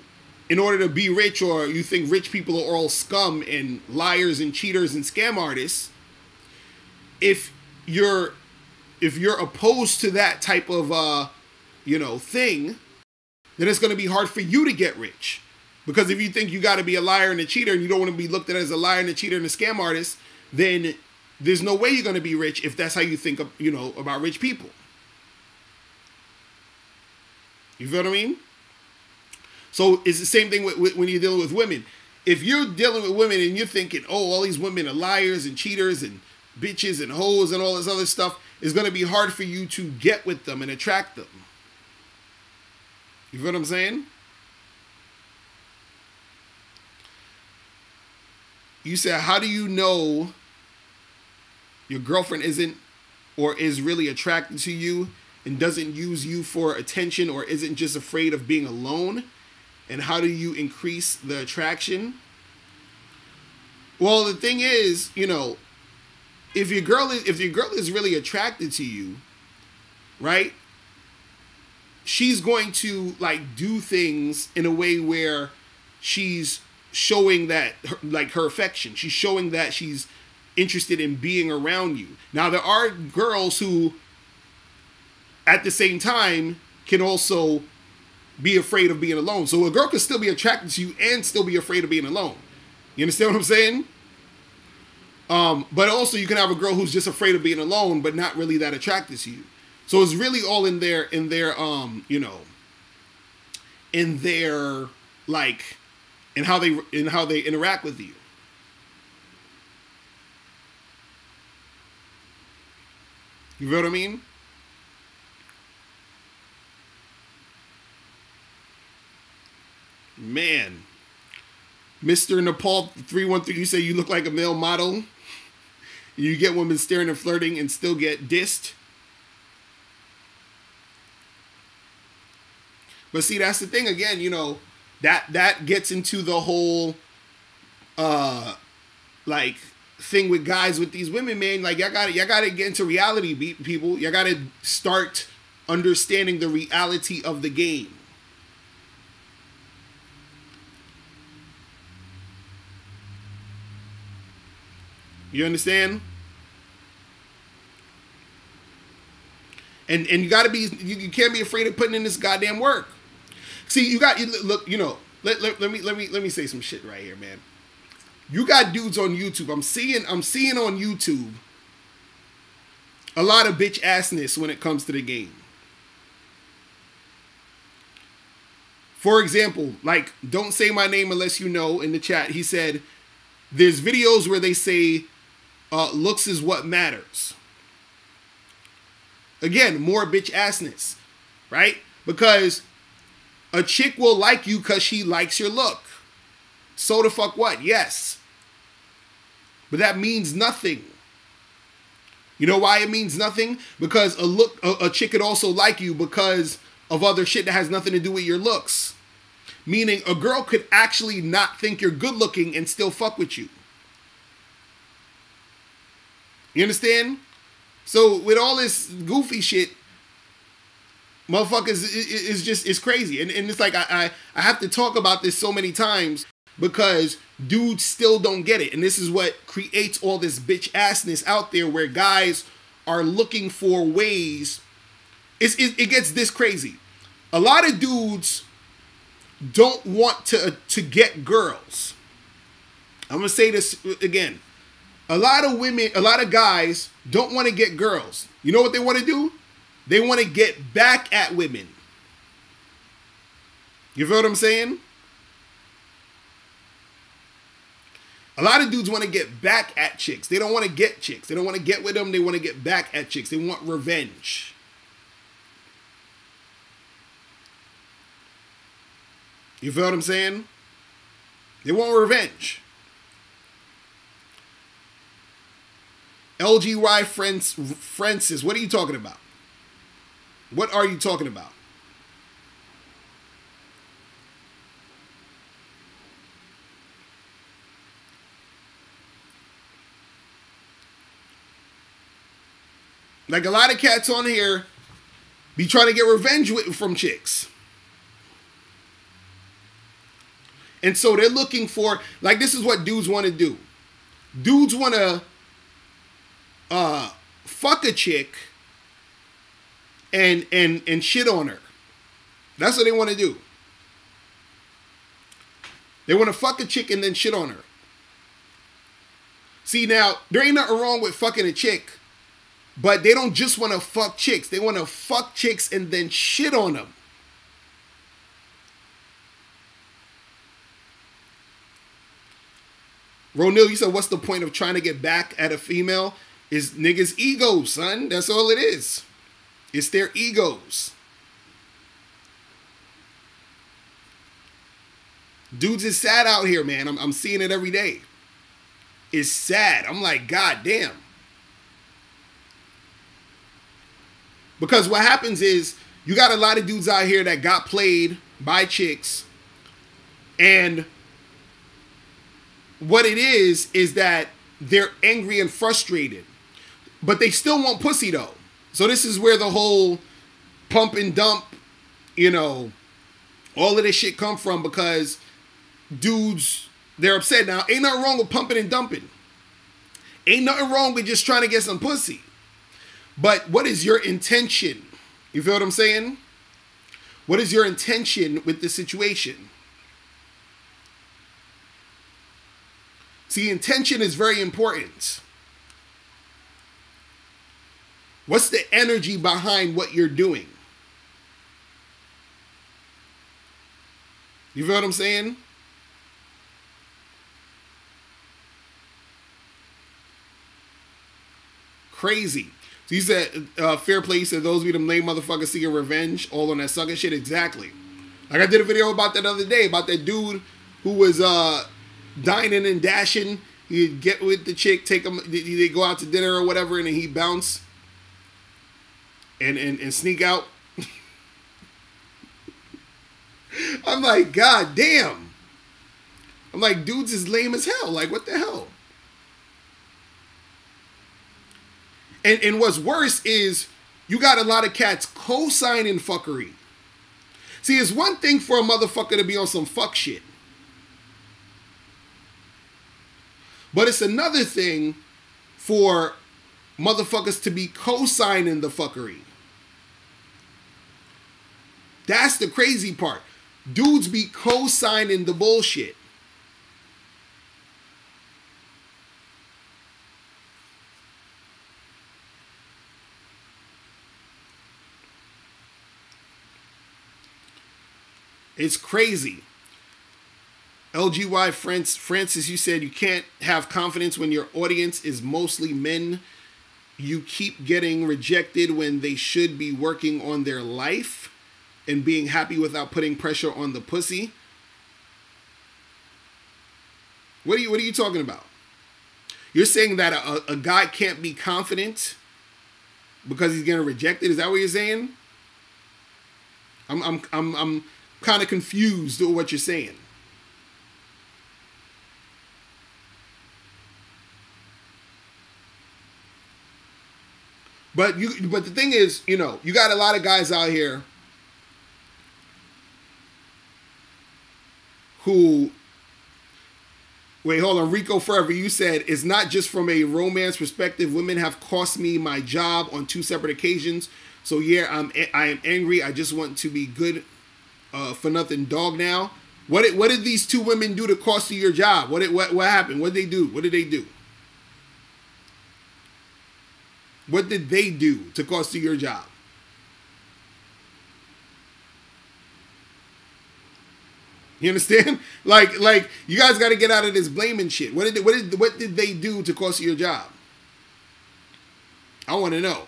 in order to be rich, or you think rich people are all scum and liars and cheaters and scam artists, if you're opposed to that type of, you know, thing, then it's going to be hard for you to get rich. Because if you think you got to be a liar and a cheater and you don't want to be looked at as a liar and a cheater and a scam artist, then there's no way you're going to be rich if that's how you think of, you know, about rich people. You feel what I mean? So it's the same thing with when you're dealing with women. If you're dealing with women and you're thinking, oh, all these women are liars and cheaters and bitches and hoes and all this other stuff, it's going to be hard for you to get with them and attract them. You feel what I'm saying? You said, how do you know your girlfriend isn't or is really attracted to you and doesn't use you for attention or isn't just afraid of being alone? And how do you increase the attraction? Well, the thing is, you know, if your girl is really attracted to you, right? She's going to like do things in a way where she's showing that her affection. She's showing that she's interested in being around you. Now, there are girls who at the same time can also be afraid of being alone. So a girl can still be attracted to you and still be afraid of being alone. You understand what I'm saying? But also you can have a girl who's just afraid of being alone, but not really that attracted to you. So it's really all in their you know, in their like, in how they interact with you. You feel what I mean? Man, Mr. Nepal 313, you say you look like a male model. You get women staring and flirting and still get dissed. But see, that's the thing again, you know, that gets into the whole like thing with guys with these women, man. Like y'all gotta get into reality, people. Y'all gotta start understanding the reality of the game. You understand? And you gotta be, you can't be afraid of putting in this goddamn work. See, you look, you know, let me say some shit right here, man. You got dudes on YouTube. I'm seeing on YouTube a lot of bitch assness when it comes to the game. For example, like, don't say my name unless you know in the chat. He said, there's videos where they say, looks is what matters. Again, more bitch assness, right? Because a chick will like you because she likes your look. So the fuck what? Yes. But that means nothing. You know why it means nothing? Because a chick could also like you because of other shit that has nothing to do with your looks. Meaning a girl could actually not think you're good looking and still fuck with you. You understand? So with all this goofy shit, motherfuckers it's crazy. And it's like I have to talk about this so many times because dudes still don't get it. And this is what creates all this bitch assness out there where guys are looking for ways. It gets this crazy. a lot of dudes don't want to get girls. I'm gonna say this again. A lot of guys don't want to get girls. You know what they want to do? They want to get back at women. You feel what I'm saying? A lot of dudes want to get back at chicks. They don't want to get chicks. They don't want to get with them. They want to get back at chicks. They want revenge. You feel what I'm saying? They want revenge. LGY Francis, what are you talking about? What are you talking about? Like a lot of cats on here be trying to get revenge from chicks. And so they're looking for, like, this is what dudes want to do. Dudes want to fuck a chick and shit on her. That's what they want to do. They want to fuck a chick and then shit on her. See, now, there ain't nothing wrong with fucking a chick, but they don't just want to fuck chicks. They want to fuck chicks and then shit on them. Ronil, you said, what's the point of trying to get back at a female? Is niggas' egos, son. That's all it is. It's their egos. Dudes is sad out here, man. I'm seeing it every day. It's sad. I'm like, God damn. Because what happens is, you got a lot of dudes out here that got played by chicks, and what it is that they're angry and frustrated, but they still want pussy though. So this is where the whole pump and dump, all of this shit come from, because dudes, they're upset. Now, ain't nothing wrong with pumping and dumping. Ain't nothing wrong with just trying to get some pussy. But what is your intention? You feel what I'm saying? What is your intention with the situation? See, intention is very important. What's the energy behind what you're doing? You feel what I'm saying? Crazy. So you said, fair play, you said those be them lame motherfuckers seeking revenge, all on that sucker shit. Exactly. Like I did a video about that the other day, about that dude who was dining and dashing. He'd get with the chick, take them, they go out to dinner or whatever, and then he'd bounce and sneak out. I'm like, God damn. I'm like, dudes is lame as hell. Like, what the hell? And what's worse is you got a lot of cats co-signing fuckery. See, it's one thing for a motherfucker to be on some fuck shit. But it's another thing for motherfuckers to be co-signing the fuckery. That's the crazy part. Dudes be co-signing the bullshit. It's crazy. LGY Francis, you said you can't have confidence when your audience is mostly men. You keep getting rejected when they should be working on their life and being happy without putting pressure on the pussy. What are you talking about? You're saying that a guy can't be confident because he's getting rejected? Is that what you're saying? I'm kind of confused with what you're saying. But the thing is, you got a lot of guys out here who, wait, hold on, Rico Forever, you said, it's not just from a romance perspective. Women have cost me my job on 2 separate occasions. So yeah, I am angry. I just want to be good for nothing dog now. What did these two women do to cost you your job? What happened? What did they do? What did they do? What did they do to cost you your job? You understand? Like you guys got to get out of this blaming shit. What did they do to cost you your job? I want to know.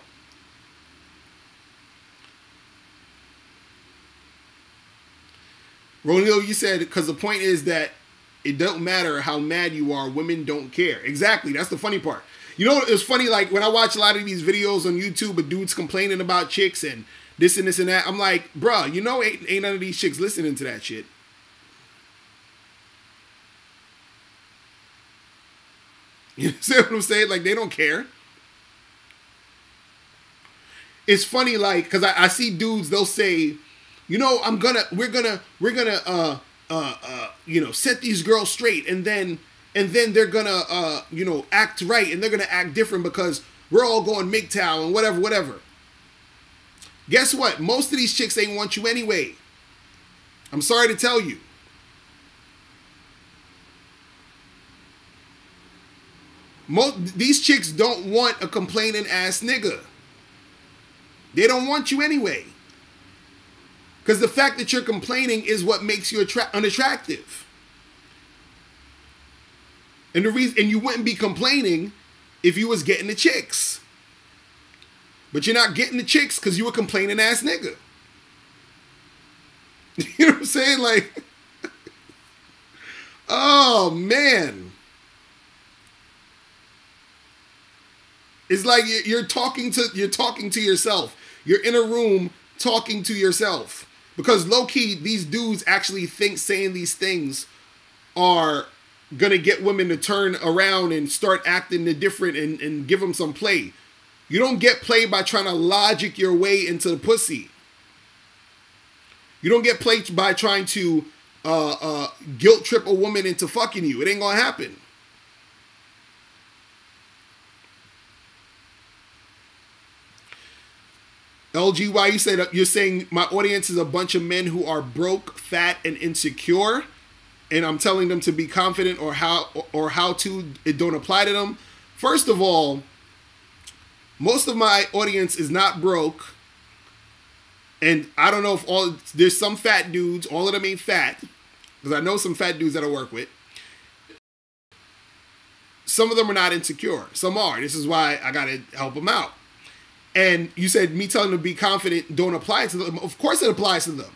Ronil, you said, because the point is that it don't matter how mad you are, women don't care. Exactly. That's the funny part. You know, it's funny, like, when I watch a lot of these videos on YouTube of dudes complaining about chicks and this and this and that, I'm like, bruh, you know ain't none of these chicks listening to that shit. You see what I'm saying? Like, they don't care. It's funny, like, because I see dudes, they'll say, you know, we're gonna you know, set these girls straight, and then they're gonna you know, act right, and they're gonna act different because we're all going MGTOW and whatever. Guess what? Most of these chicks ain't want you anyway. I'm sorry to tell you. These chicks don't want a complaining ass nigga. They don't want you anyway. Because the fact that you're complaining is what makes you unattractive. And you wouldn't be complaining if you was getting the chicks. But you're not getting the chicks because you a complaining ass nigga. You know what I'm saying? Like, oh man. It's like you're talking to yourself. You're in a room talking to yourself. Because low-key, these dudes actually think saying these things are going to get women to turn around and start acting different and give them some play. You don't get play by trying to logic your way into the pussy. You don't get play by trying to guilt trip a woman into fucking you. It ain't going to happen. LGY, you said you're saying my audience is a bunch of men who are broke, fat, and insecure, and I'm telling them to be confident or how to. It don't apply to them. First of all, most of my audience is not broke, and I don't know if there's some fat dudes. All of them ain't fat, because I know some fat dudes that I work with. Some of them are not insecure. Some are. This is why I gotta help them out. And you said me telling them to be confident don't apply to them. Of course it applies to them.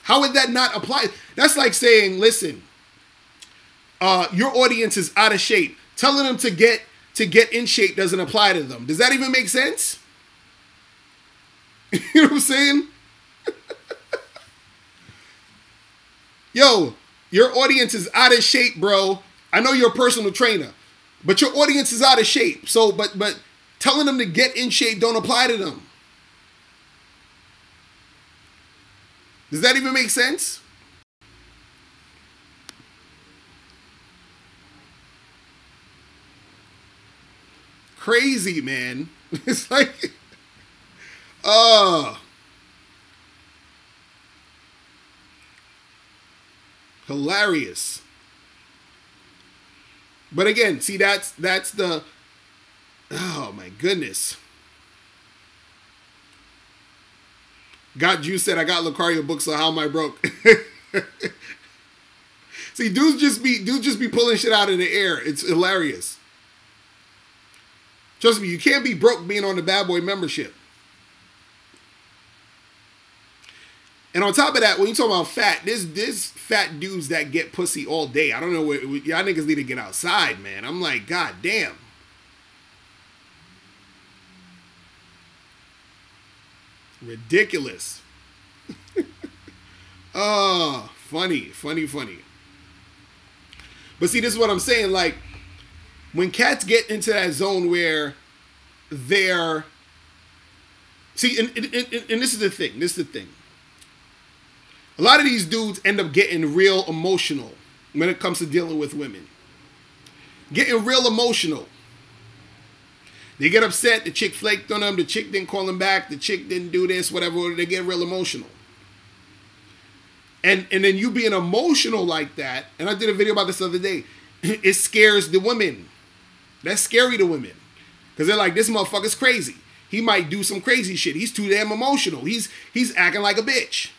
How would that not apply? That's like saying, listen, your audience is out of shape. Telling them to get in shape doesn't apply to them. Does that even make sense? You know what I'm saying? Yo, your audience is out of shape, bro. I know you're a personal trainer, but your audience is out of shape. So, but telling them to get in shape don't apply to them. Does that even make sense? Crazy, man. It's like, hilarious. But again, see, that's the, oh my goodness. Got Juice said, I got Locario books, so how am I broke? See, dudes just be pulling shit out of the air. It's hilarious. Trust me, you can't be broke being on the Bad Boy membership. And on top of that, when you talk about fat, there's fat dudes that get pussy all day. I don't know what y'all niggas need to get outside, man. I'm like, god damn. Ridiculous. Oh, funny. But see, this is what I'm saying. Like, when cats get into that zone where they're... See, and this is the thing. A lot of these dudes end up getting real emotional when it comes to dealing with women. Getting real emotional. They get upset, the chick flaked on them, the chick didn't call them back, the chick didn't do this, whatever, they get real emotional. And then you being emotional like that, and I did a video about this the other day, it scares the women. That's scary to women. Because they're like, this motherfucker's crazy. He might do some crazy shit. He's too damn emotional. He's acting like a bitch.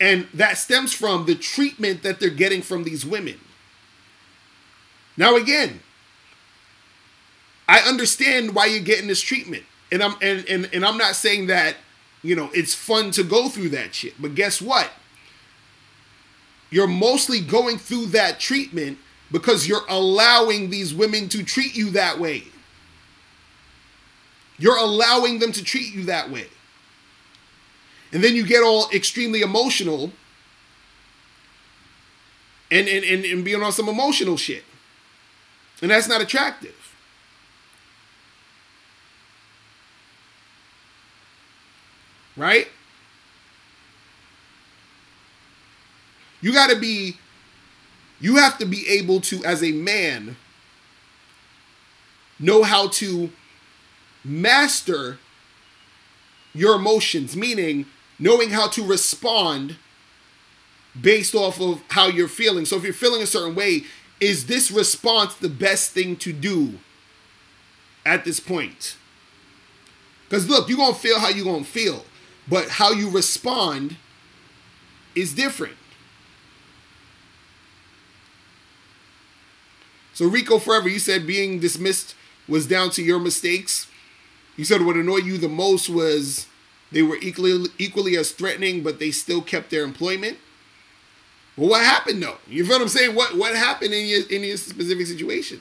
And that stems from the treatment that they're getting from these women. Now again, I understand why you're getting this treatment. And I'm not saying that, you know, it's fun to go through that shit. But guess what? You're mostly going through that treatment because you're allowing these women to treat you that way. You're allowing them to treat you that way. And then you get all extremely emotional and being on some emotional shit. And that's not attractive. Right? You have to be able to, as a man, know how to master your emotions, meaning knowing how to respond based off of how you're feeling. So if you're feeling a certain way, is this response the best thing to do at this point? Because look, you're going to feel how you're going to feel, but how you respond is different. So Rico Forever, you said being dismissed was down to your mistakes. You said what annoyed you the most was they were equally as threatening, but they still kept their employment. Well, what happened though? You feel what I'm saying? What happened in your specific situation?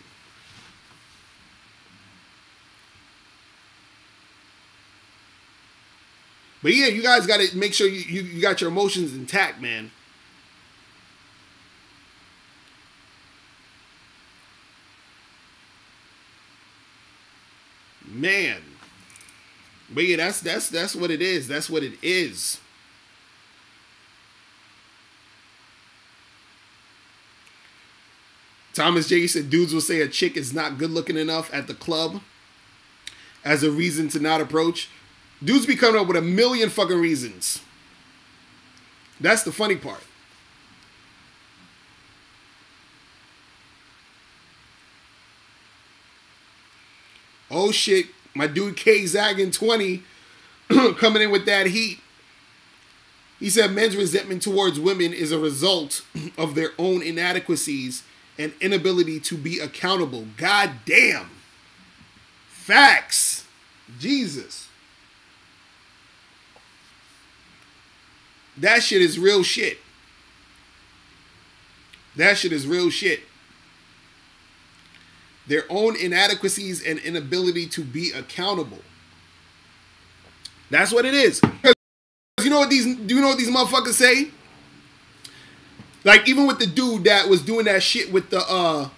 But yeah, you guys got to make sure you got your emotions intact, man. Man. But yeah, that's what it is. That's what it is. Thomas J said dudes will say a chick is not good looking enough at the club as a reason to not approach. Dudes be coming up with a million fucking reasons. That's the funny part. Oh shit, my dude K Zaggin 20 coming in with that heat. He said men's resentment towards women is a result of their own inadequacies and inability to be accountable. God damn. Facts. Jesus. That shit is real shit. That shit is real shit. Their own inadequacies and inability to be accountable. That's what it is. Do you know what these motherfuckers say? Like even with the dude that was doing that shit with the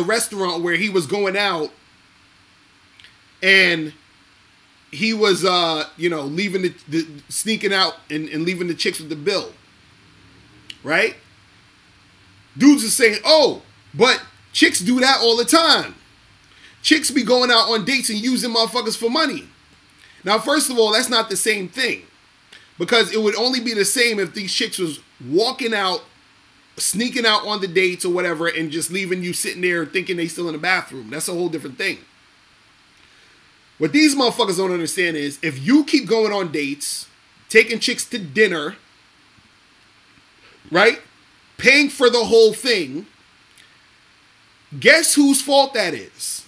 restaurant where he was going out and he was leaving the sneaking out and leaving the chicks with the bill. Right? Dudes are saying, "Oh, but chicks do that all the time. Chicks be going out on dates and using motherfuckers for money." Now, first of all, that's not the same thing. Because it would only be the same if these chicks was walking out, sneaking out on the dates or whatever, and just leaving you sitting there thinking they still in the bathroom. That's a whole different thing. What these motherfuckers don't understand is, if you keep going on dates, taking chicks to dinner, right? Paying for the whole thing, guess whose fault that is?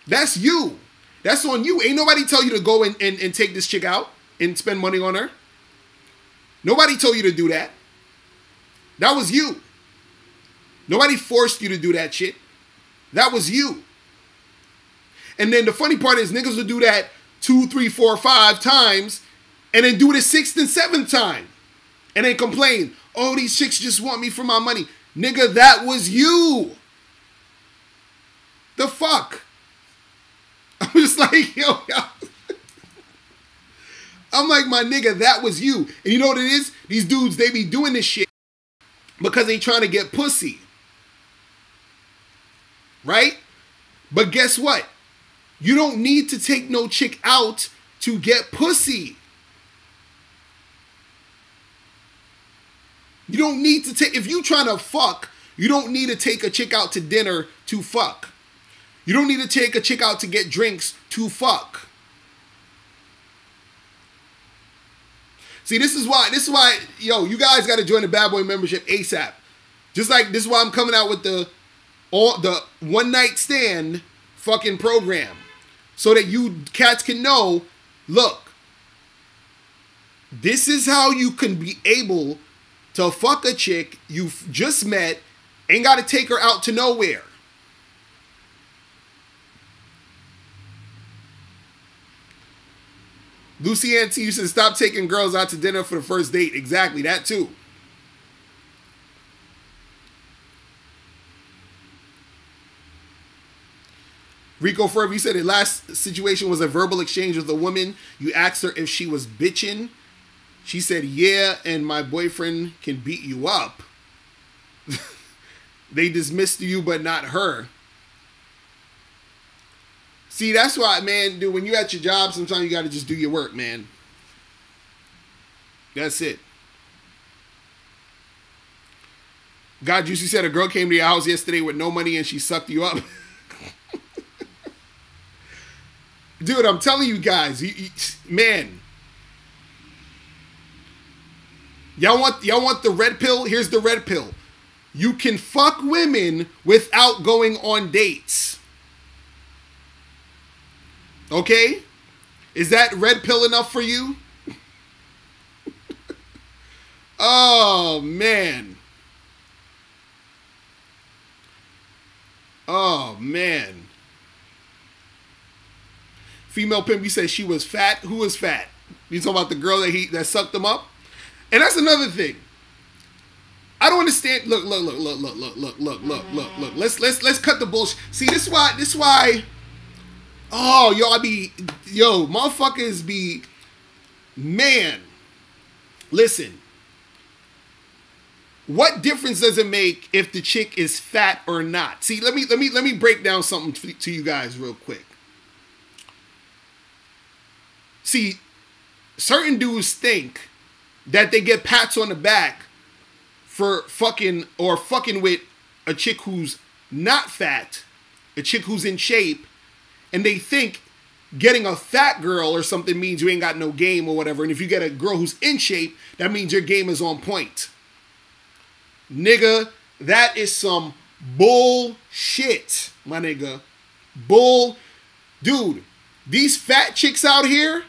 That's you. That's on you. Ain't nobody tell you to go and take this chick out and spend money on her. Nobody told you to do that. That was you. Nobody forced you to do that shit. That was you. And then the funny part is niggas will do that 2, 3, 4, 5 times and then do it a 6th and 7th time. And then complain, "Oh, these chicks just want me for my money." Nigga, that was you. The fuck? I'm just like, yo. I'm like, my nigga, that was you. And you know what it is? These dudes, they be doing this shit because they trying to get pussy. right? But guess what? You don't need to take no chick out to get pussy. You don't need to take, if you trying to fuck, you don't need to take a chick out to dinner to fuck. You don't need to take a chick out to get drinks to fuck. See, this is why, yo, you guys got to join the Bad Boy membership ASAP. Just like, this is why I'm coming out with the one night stand fucking program. So that you cats can know, look, this is how you can be able to fuck a chick you've just met, ain't got to take her out to nowhere. Lucy Ann T, you said stop taking girls out to dinner for the first date. Exactly, that too. Rico Ferb, you said the last situation was a verbal exchange with a woman. You asked her if she was bitching. She said, yeah, and my boyfriend can beat you up. They dismissed you, but not her. See, that's why, man, dude, when you at your job, sometimes you got to just do your work, man. That's it. God Juicy said a girl came to your house yesterday with no money and she sucked you up. Dude, I'm telling you guys, man. Y'all want the red pill? Here's the red pill. You can fuck women without going on dates. Okay? Is that red pill enough for you? Oh, man. Oh, man. Female pimp, you said she was fat. Who was fat? You talking about the girl that sucked them up? And that's another thing. I don't understand. Look. Let's cut the bullshit. See, this is why. Oh, motherfuckers be, man. Listen. What difference does it make if the chick is fat or not? See, let me break down something to you guys real quick. See, certain dudes think that they get pats on the back for fucking with a chick who's not fat, a chick who's in shape, and they think getting a fat girl or something means you ain't got no game or whatever. And if you get a girl who's in shape, that means your game is on point. Nigga, that is some bullshit, my nigga. Dude, these fat chicks out here,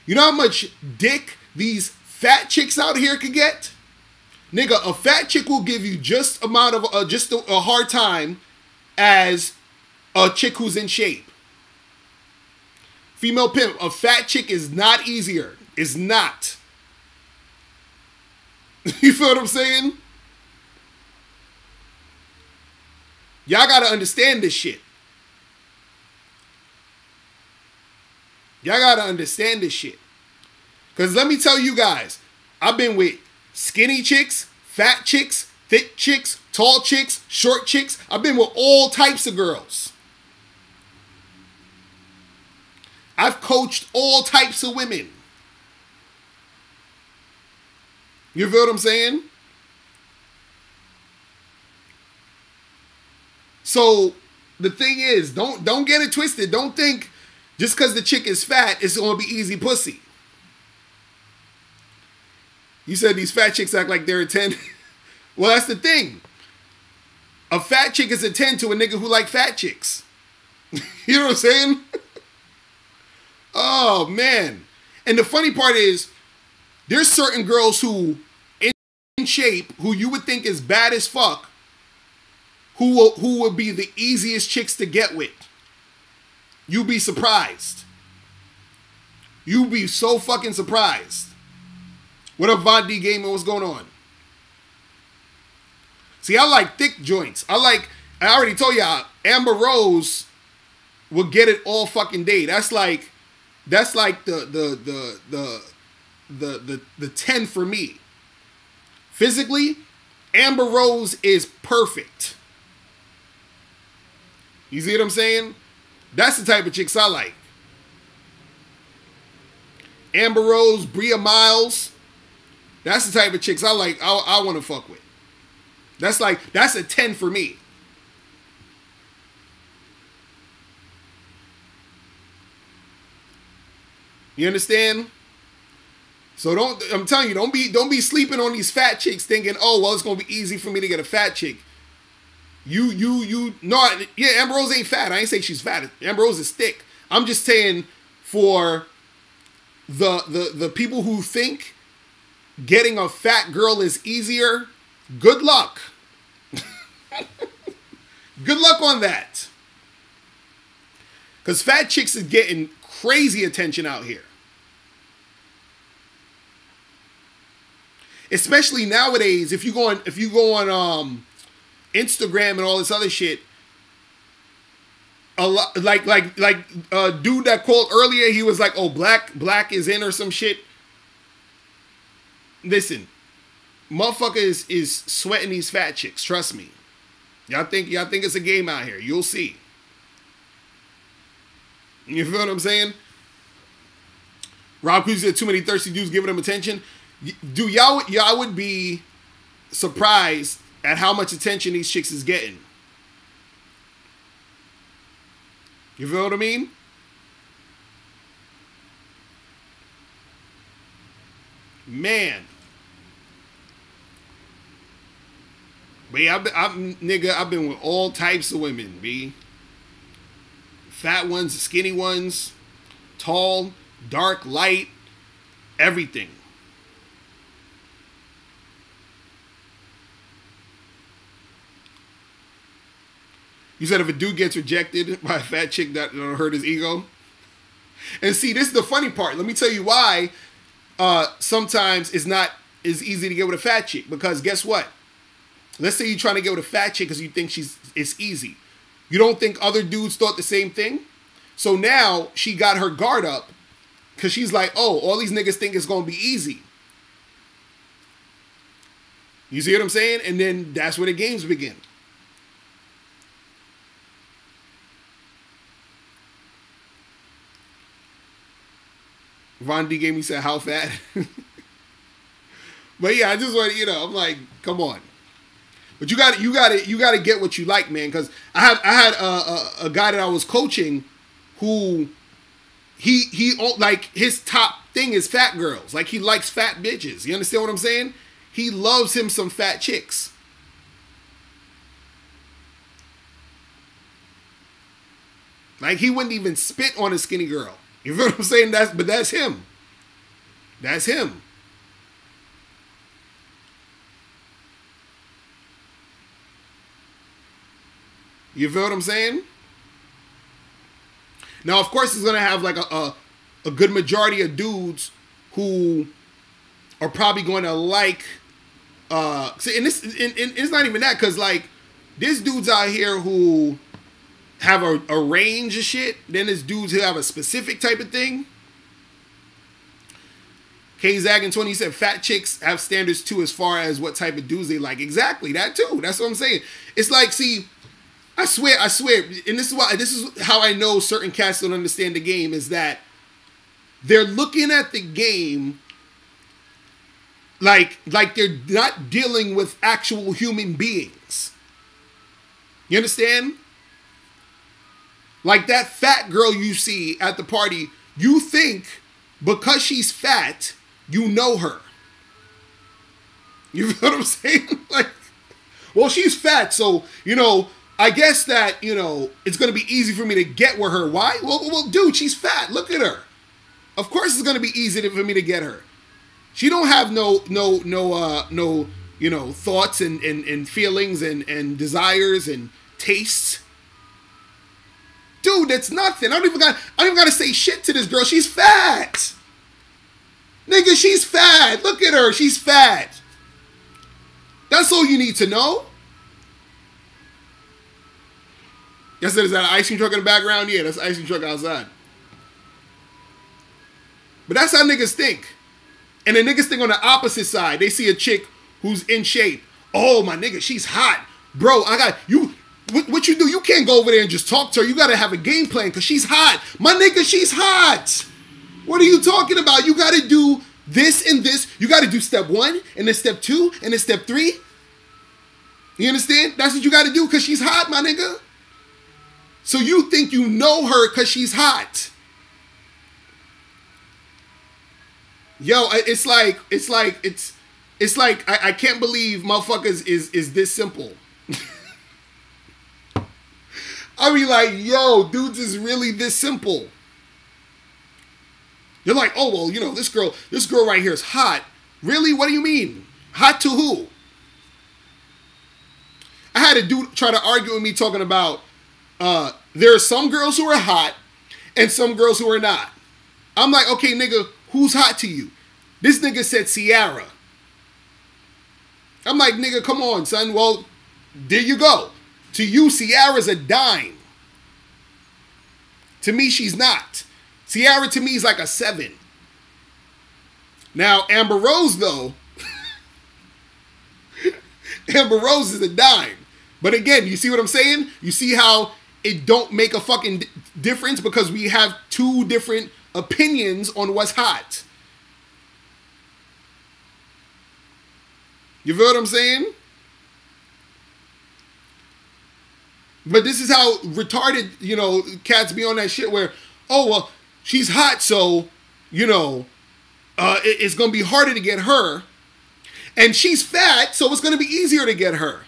you know how much dick these fat chicks out here could get? Nigga, a fat chick will give you just a hard time as a chick who's in shape. Female pimp, a fat chick is not easier. It's not. You feel what I'm saying? Y'all gotta understand this shit. Y'all gotta understand this shit. Because let me tell you guys, I've been with skinny chicks, fat chicks, thick chicks, tall chicks, short chicks. I've been with all types of girls. I've coached all types of women. You feel what I'm saying? So the thing is, don't get it twisted. Don't think just because the chick is fat, it's going to be easy pussy. You said these fat chicks act like they're a 10. Well, that's the thing. A fat chick is a 10 to a nigga who like fat chicks. You know what I'm saying? Oh, man. And the funny part is, there's certain girls who, in shape, who you would think is bad as fuck, who would be the easiest chicks to get with. You'd be surprised. You'd be so fucking surprised. What up, Von D Gamer? What's going on? See, I like thick joints. I already told y'all, Amber Rose will get it all fucking day. That's like the 10 for me. Physically, Amber Rose is perfect. You see what I'm saying? That's the type of chicks I like. Amber Rose, Bria Miles. That's the type of chicks I like. I want to fuck with. That's a 10 for me. You understand? So I'm telling you, don't be sleeping on these fat chicks thinking, oh, well, it's going to be easy for me to get a fat chick. No, yeah, Amber Rose ain't fat. I ain't saying she's fat. Amber Rose is thick. I'm just saying for the people who think getting a fat girl is easier, good luck. Good luck on that. Because fat chicks is getting crazy attention out here. Especially nowadays, if you go on Instagram and all this other shit, a lot like dude that called earlier, he was like, oh, black is in or some shit. Listen, motherfucker is sweating these fat chicks, trust me. Y'all think it's a game out here. You'll see. You feel what I'm saying? Rob Cruz said too many thirsty dudes giving him attention. Do y'all would be surprised at how much attention these chicks is getting. You feel what I mean? Man. But yeah, I've been with all types of women, B. Fat ones, skinny ones, tall, dark, light, everything. You said if a dude gets rejected by a fat chick, that'll hurt his ego. And see, this is the funny part. Let me tell you why sometimes it's not as easy to get with a fat chick. Because guess what? Let's say you're trying to get with a fat chick because you think it's easy. You don't think other dudes thought the same thing? So now she got her guard up because she's like, oh, all these niggas think it's going to be easy. You see what I'm saying? And then that's where the games begin. Von D gave me said how fat. But yeah, I just want to, I'm like, come on. But you got to get what you like, man. Because I had a guy that I was coaching who he like his top thing is fat girls. Like he likes fat bitches. You understand what I'm saying? He loves him some fat chicks. Like he wouldn't even spit on a skinny girl. You feel what I'm saying? That's him. That's him. You feel what I'm saying? Now, of course, it's going to have like a good majority of dudes who are probably going to like, and it's not even that, because like there's dudes out here who have a range of shit. Then there's dudes who have a specific type of thing. K-Zag and 20 said fat chicks have standards too as far as what type of dudes they like. Exactly, that too. That's what I'm saying. It's like, see, I swear, and this is how I know certain cats don't understand the game, is that they're looking at the game like they're not dealing with actual human beings. You understand? Like that fat girl you see at the party, you think because she's fat, you know her. You feel what I'm saying? Like, well, she's fat, so, I guess that, it's going to be easy for me to get with her. Why? Well, dude, she's fat. Look at her. Of course it's going to be easy for me to get her. She don't have no thoughts and feelings and desires and tastes. Dude, that's nothing. I don't even got to say shit to this girl. She's fat. Nigga, she's fat. Look at her. She's fat. That's all you need to know. Yes, is that an ice cream truck in the background? Yeah, that's an ice cream truck outside. But that's how niggas think. And the niggas think on the opposite side. They see a chick who's in shape. Oh, my nigga, she's hot. Bro, I got you. what you do? You can't go over there and just talk to her. You got to have a game plan because she's hot. My nigga, she's hot. What are you talking about? You got to do this and this. You got to do step 1 and then step 2 and then step 3. You understand? That's what you got to do because she's hot, my nigga. So you think you know her because she's hot. Yo, it's like I can't believe motherfuckers is this simple. I be like, yo, dudes is really this simple. You're like, oh well, you know, this girl right here is hot. Really? What do you mean? Hot to who? I had a dude try to argue with me talking about there are some girls who are hot and some girls who are not. I'm like, okay, nigga, who's hot to you? This nigga said Ciara. I'm like, nigga, come on, son. Well, there you go. To you, Ciara's a dime. To me, she's not. Ciara to me is like a 7. Now, Amber Rose, though, Amber Rose is a dime. But again, you see what I'm saying? You see how it don't make a fucking difference because we have 2 different opinions on what's hot. You feel what I'm saying? But this is how retarded, you know, cats be on that shit where, oh, well, she's hot, so, you know, it's going to be harder to get her. And she's fat, so it's going to be easier to get her.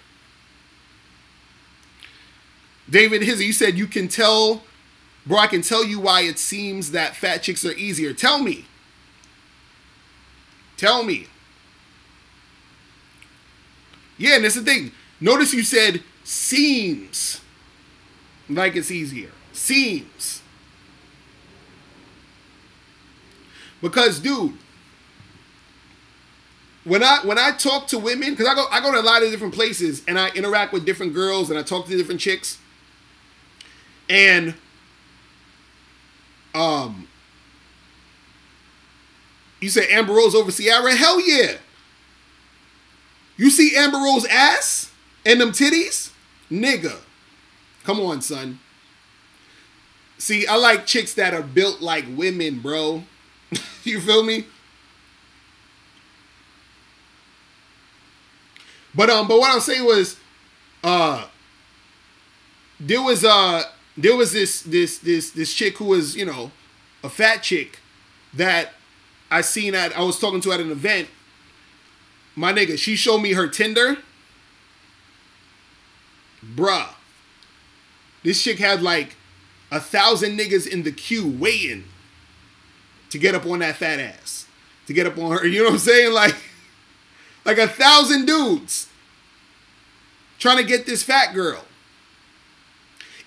David Hizzy, you said you can tell, bro, I can tell you why it seems that fat chicks are easier. Tell me. Tell me. Yeah, and that's the thing. Notice you said seems like it's easier. Seems. Because, dude, when I talk to women, because I go to a lot of different places and I interact with different girls and I talk to different chicks. And you say Amber Rose over Ciara? Hell yeah. You see Amber Rose ass and them titties? Nigga. Come on, son. See, I like chicks that are built like women, bro. You feel me? But what I'm saying was, there was this chick who was, you know, a fat chick that I was talking to at an event. My nigga, she showed me her Tinder. Bruh. This chick had like 1,000 niggas in the queue waiting to get up on that fat ass. To get up on her. You know what I'm saying? Like 1,000 dudes trying to get this fat girl.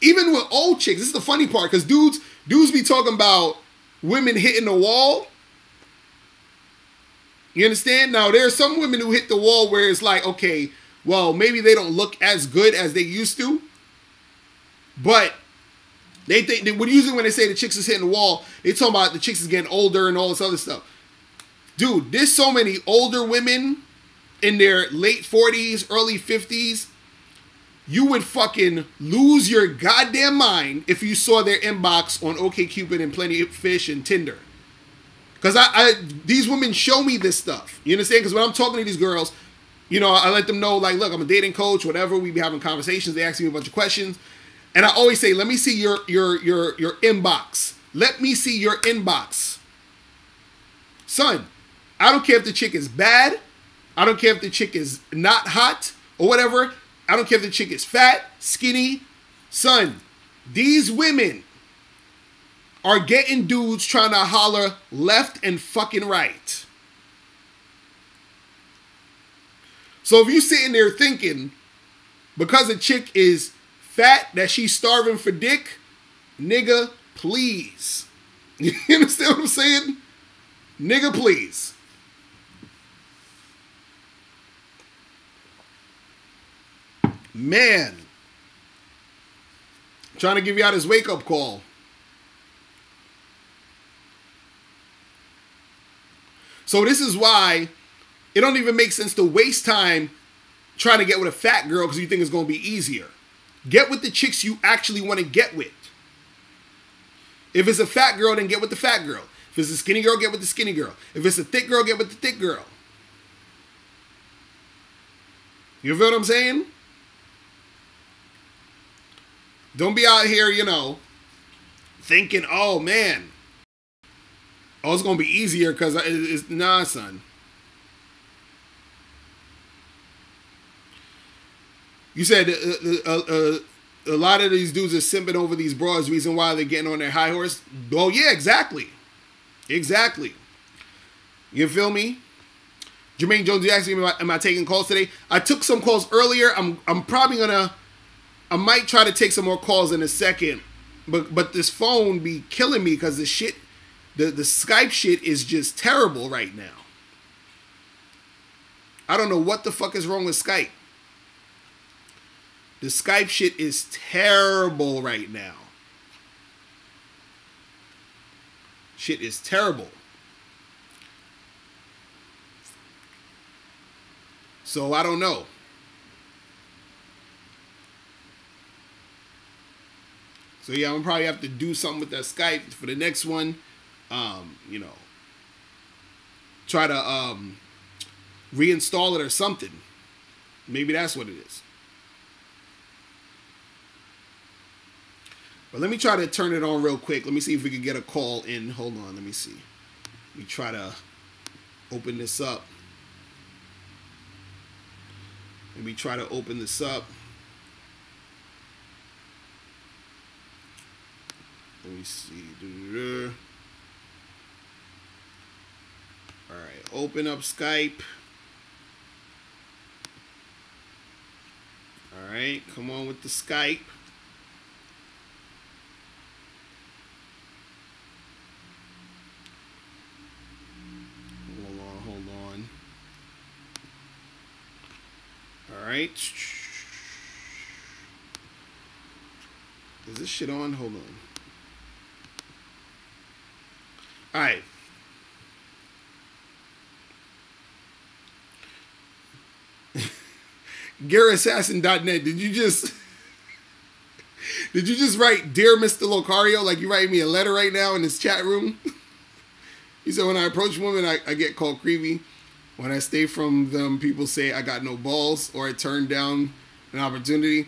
Even with old chicks. This is the funny part. Because dudes be talking about women hitting the wall. You understand? Now, there are some women who hit the wall where it's like, okay, well, maybe they don't look as good as they used to. But they think that usually when they say the chicks is hitting the wall, they talking about the chicks is getting older and all this other stuff. Dude, there's so many older women in their late 40s, early 50s. You would fucking lose your goddamn mind if you saw their inbox on OkCupid and Plenty of Fish and Tinder. Because these women show me this stuff. You understand? Because when I'm talking to these girls, you know, I let them know, like, look, I'm a dating coach, whatever. We be having conversations. They ask me a bunch of questions. And I always say, let me see your inbox. Let me see your inbox. Son, I don't care if the chick is bad. I don't care if the chick is not hot or whatever. I don't care if the chick is fat, skinny. Son, these women are getting dudes trying to holler left and fucking right. So if you're sitting there thinking, because a chick is fat, that she's starving for dick, nigga, please. You understand what I'm saying? Nigga, please. Man. I'm trying to give you out his wake-up call. So this is why it don't even make sense to waste time trying to get with a fat girl because you think it's going to be easier. Get with the chicks you actually want to get with. If it's a fat girl, then get with the fat girl. If it's a skinny girl, get with the skinny girl. If it's a thick girl, get with the thick girl. You feel what I'm saying? Don't be out here, you know, thinking, oh, man. Oh, it's going to be easier because it's... Nah, son. You said a lot of these dudes are simping over these broads. Reason why they're getting on their high horse? Oh, yeah, exactly. Exactly. You feel me? Jermaine Jones, you asked me, am I taking calls today? I took some calls earlier. I'm probably going to... I might try to take some more calls in a second. But this phone be killing me because the shit... The Skype shit is just terrible right now. I don't know what the fuck is wrong with Skype. The Skype shit is terrible right now. Shit is terrible. So I don't know. So yeah, I'm gonna probably have to do something with that Skype for the next one. You know, try to reinstall it or something. Maybe that's what it is. But let me try to turn it on real quick. Let me see if we can get a call in. Hold on, let me see. Let me try to open this up. Let me try to open this up. Let me see. All right, open up Skype. All right, come on with the Skype. Hold on. All right. Is this shit on? Hold on. All right. GaryAssassin.net. Did you just write Dear Mr. Locario like you writing me a letter right now in this chat room? He said, when I approach women, I get called creepy. When I stay from them, people say I got no balls or I turn down an opportunity.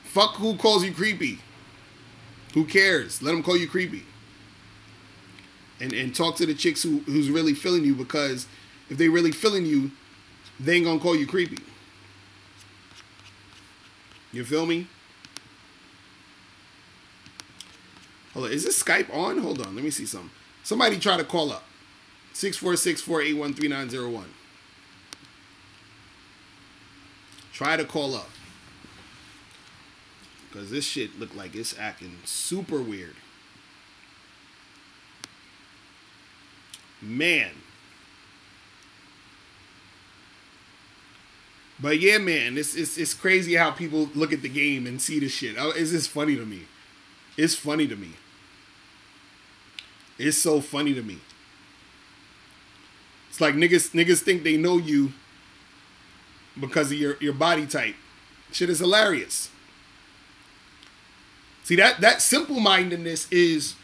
Fuck who calls you creepy. Who cares? Let them call you creepy. And talk to the chicks who's really feeling you, because if they really feeling you, they ain't gonna call you creepy. You feel me? Hold on. Is this Skype on? Hold on. Let me see something. Somebody try to call up. 646-481-3901. Try to call up. Because this shit look like it's acting super weird. Man. But yeah, man, it's crazy how people look at the game and see this shit. It's just funny to me. It's funny to me. It's so funny to me. It's like niggas think they know you because of your body type. Shit is hilarious. See, that simple-mindedness is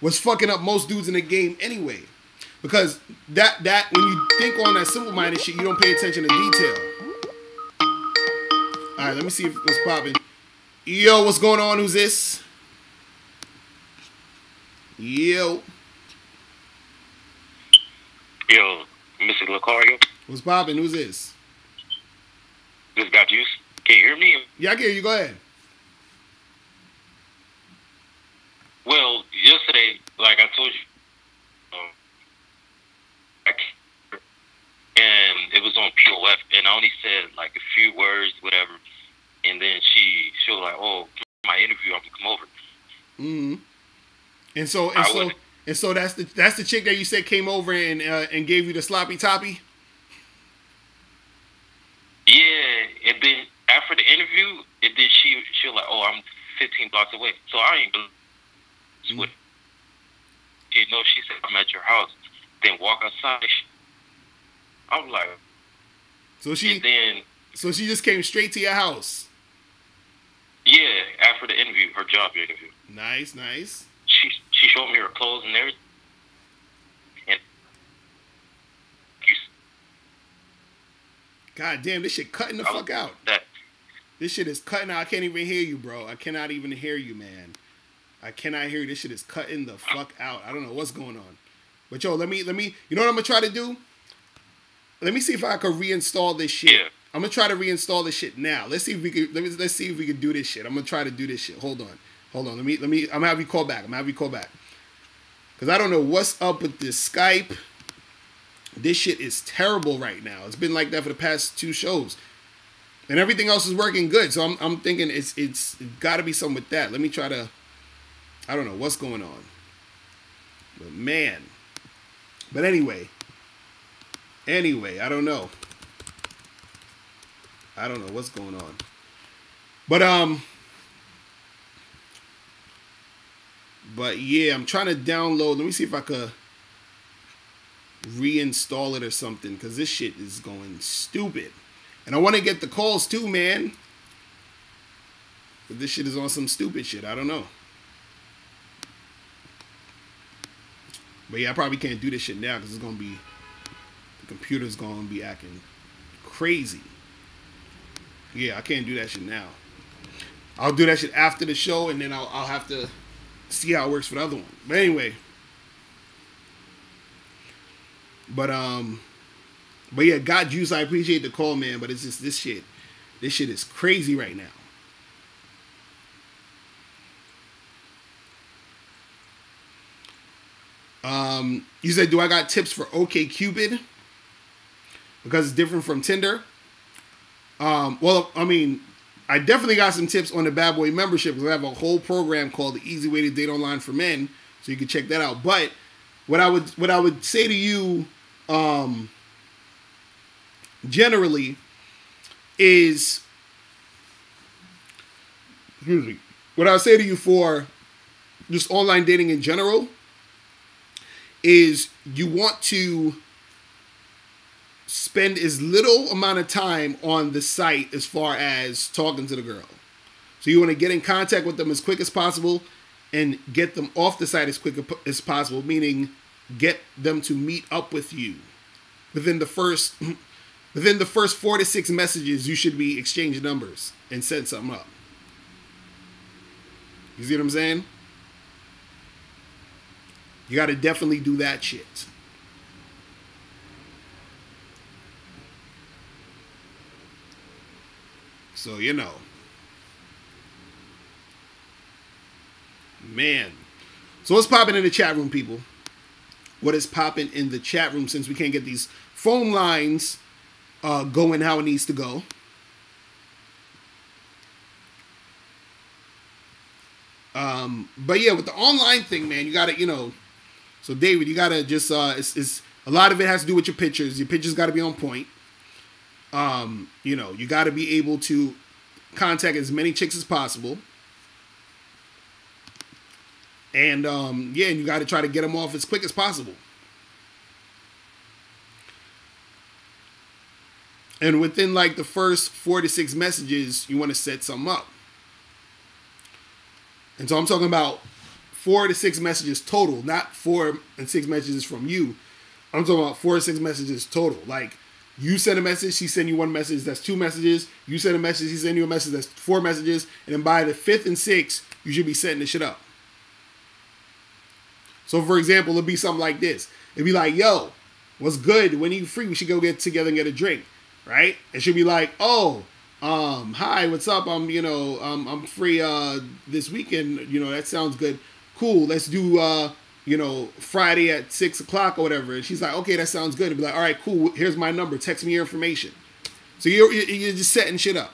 what's fucking up most dudes in the game anyway. Because that when you think on that simple-minded shit, you don't pay attention to detail. All right, let me see if what's popping. Yo, what's going on? Who's this? Yo. Yo, Mr. Locario. What's popping? Who's this? This got juice. Can you hear me? Yeah, I can hear you. Go ahead. Well, yesterday, like I told you, and it was on POF, and I only said like a few words, whatever, and then she was like, "Oh, my interview, I'm gonna come over." Mm-hmm. And so that's the chick that you said came over and gave you the sloppy toppy. Yeah, and then after the interview, and then she was like, "Oh, I'm 15 blocks away," so I ain't believe. Mm-hmm. You know, she said, "I'm at your house." Then walk outside. I'm like, so she just came straight to your house. after the interview, her job interview. Nice, nice. She showed me her clothes and everything. And God damn, this shit cutting the fuck out. This shit is cutting out. I can't even hear you, bro. I cannot even hear you, man. I cannot hear you. This shit is cutting the fuck out. I don't know what's going on. But yo, let me. You know what I'm gonna try to do? Let me see if I can reinstall this shit. Yeah. I'm gonna try to reinstall this shit now. Let's see if we can. Let's see if we can do this shit. I'm gonna try to do this shit. Hold on. Let me. I'm gonna have you call back. Because I don't know what's up with this Skype. This shit is terrible right now. It's been like that for the past 2 shows. And everything else is working good. So I'm thinking it's got to be something with that. Let me try to. I don't know what's going on. But man. But anyway, I don't know. I don't know what's going on. But yeah, I'm trying to download. Let me see if I could reinstall it or something, because this shit is going stupid. And I want to get the calls too, man. But this shit is on some stupid shit. I don't know. But yeah, I probably can't do this shit now because it's going to be, the computer's going to be acting crazy. Yeah, I can't do that shit now. I'll do that shit after the show, and then I'll have to see how it works for the other one. But anyway. But yeah, God Juice, I appreciate the call, man. But it's just this shit is crazy right now. You said, do I got tips for OkCupid? Because it's different from Tinder. Well, I mean, I definitely got some tips on the Bad Boy membership, because I have a whole program called The Easy Way to Date Online for Men, so you can check that out. But what I would say to you, generally, is, excuse me, what I would say to you for just online dating in general is you want to spend as little amount of time on the site as far as talking to the girl. So you want to get in contact with them as quick as possible and get them off the site as quick as possible, meaning get them to meet up with you. Within the first 4 to 6 messages, you should be exchanging numbers and set something up. You see what I'm saying? You got to definitely do that shit. So, you know. Man. So what's popping in the chat room, people? What is popping in the chat room, since we can't get these phone lines going how it needs to go? But yeah, with the online thing, man, you got to, you know, so David, you got to just, it's a lot of it has to do with your pictures. Your pictures got to be on point. You know, you got to be able to contact as many chicks as possible. And, yeah, and you got to try to get them off as quick as possible. And within, like, the first 4 to 6 messages, you want to set something up. And so I'm talking about 4 to 6 messages total, not 4 and 6 messages from you. I'm talking about 4 to 6 messages total. Like, you send a message, she send you 1 message, that's 2 messages. You send a message, he send you a message, that's 4 messages. And then by the 5th and 6th, you should be setting this shit up. So, for example, it'll be something like this. It'd be like, yo, what's good? When you free, we should go get together and get a drink, right? It should be like, oh, hi, what's up? I'm free this weekend. You know, that sounds good. Cool. Let's do Friday at 6 o'clock or whatever. And she's like, okay, that sounds good. And be like, all right, cool. Here's my number. Text me your information. So you're just setting shit up.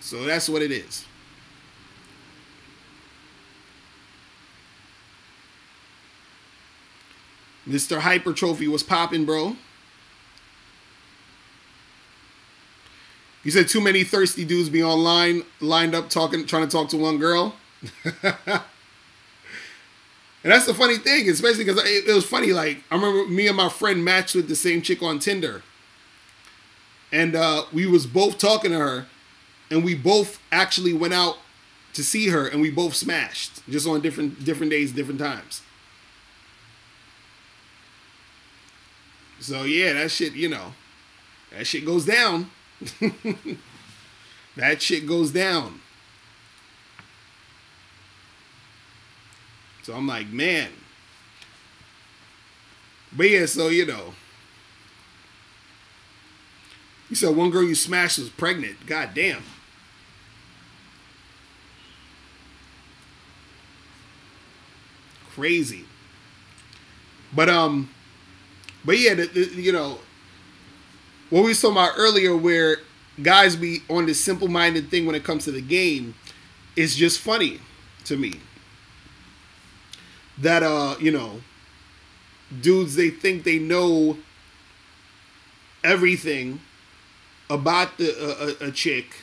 So that's what it is. Mr. Hypertrophy was popping, bro. You said too many thirsty dudes be online, lined up, trying to talk to one girl. And that's the funny thing, especially because it was funny. Like, I remember me and my friend matched with the same chick on Tinder. and we was both talking to her, and we both actually went out to see her, and we both smashed, just on different days, different times. So yeah, that shit, that shit goes down. That shit goes down. So I'm like, man. But yeah, so you said one girl you smashed was pregnant. God damn. Crazy. But yeah, what we was talking about earlier, where guys be on this simple-minded thing when it comes to the game, is just funny to me. That dudes, they think they know everything about a chick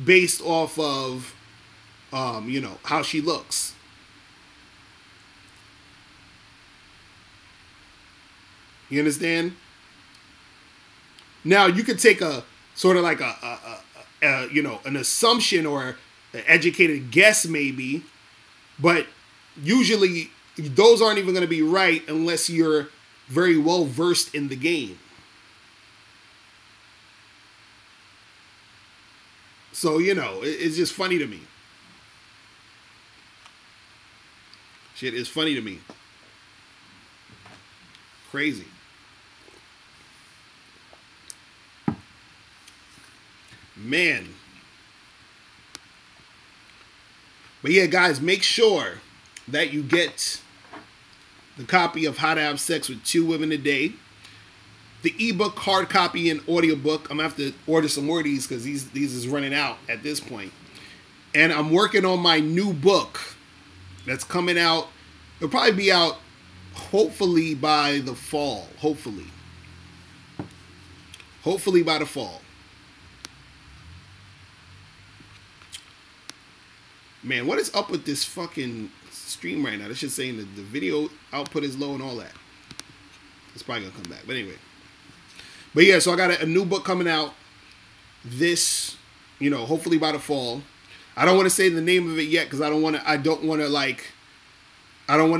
based off of how she looks. You understand? Now you could take a sort of like an assumption or an educated guess maybe, but usually those aren't even going to be right unless you're very well versed in the game. So, it's just funny to me. Shit is funny to me. Crazy. Man. But yeah, guys, make sure that you get the copy of How to Have Sex with Two Women a Day. The ebook, hard copy, and audiobook. I'm going to have to order some more of these because these is running out at this point. And I'm working on my new book that's coming out. It'll probably be out hopefully by the fall. Hopefully by the fall. Man, what is up with this fucking stream right now? This shit's saying that the video output is low and all that. It's probably gonna come back. But anyway. But yeah, so I got a new book coming out this, hopefully by the fall. I don't want to say the name of it yet because I don't want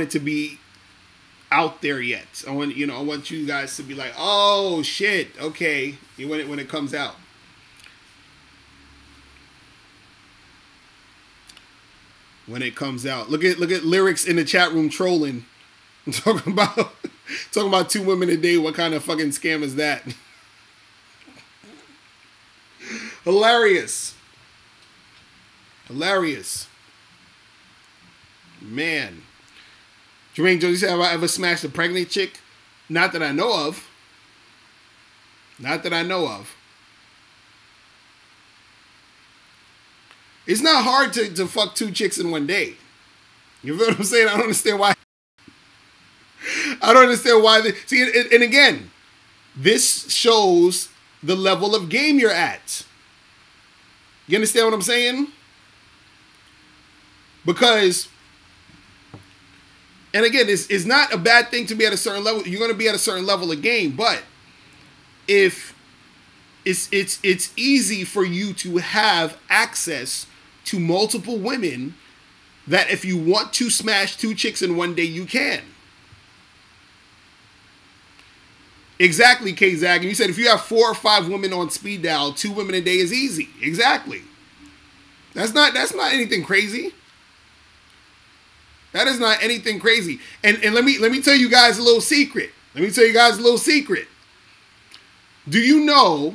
it to be out there yet. I want you guys to be like, oh shit, okay, when it comes out. When it comes out. Look at lyrics in the chat room trolling. I'm talking about two women a day. What kind of fucking scam is that? Hilarious. Man. Jermaine Jones, you said, have I ever smashed a pregnant chick? Not that I know of. It's not hard to fuck two chicks in one day. You feel what I'm saying? I don't understand why. See, and again, this shows the level of game you're at. You understand what I'm saying? Because, and again, it's not a bad thing to be at a certain level. You're going to be at a certain level of game, but if it's easy for you to have access to multiple women, that if you want to smash two chicks in one day, you can. Exactly, K-Zag. And you said if you have 4 or 5 women on speed dial, 2 women a day is easy. Exactly. That's not anything crazy. That is not anything crazy. And let me tell you guys a little secret. Do you know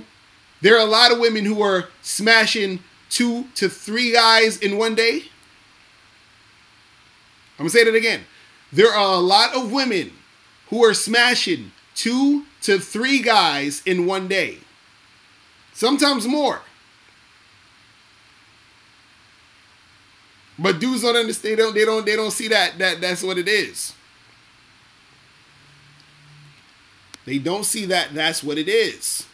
there are a lot of women who are smashing 2 to 3 guys in one day? I'm going to say that again. There are a lot of women who are smashing 2 to 3 guys in one day. Sometimes more. But dudes don't understand. They don't see that's what it is. They don't see that's what it is.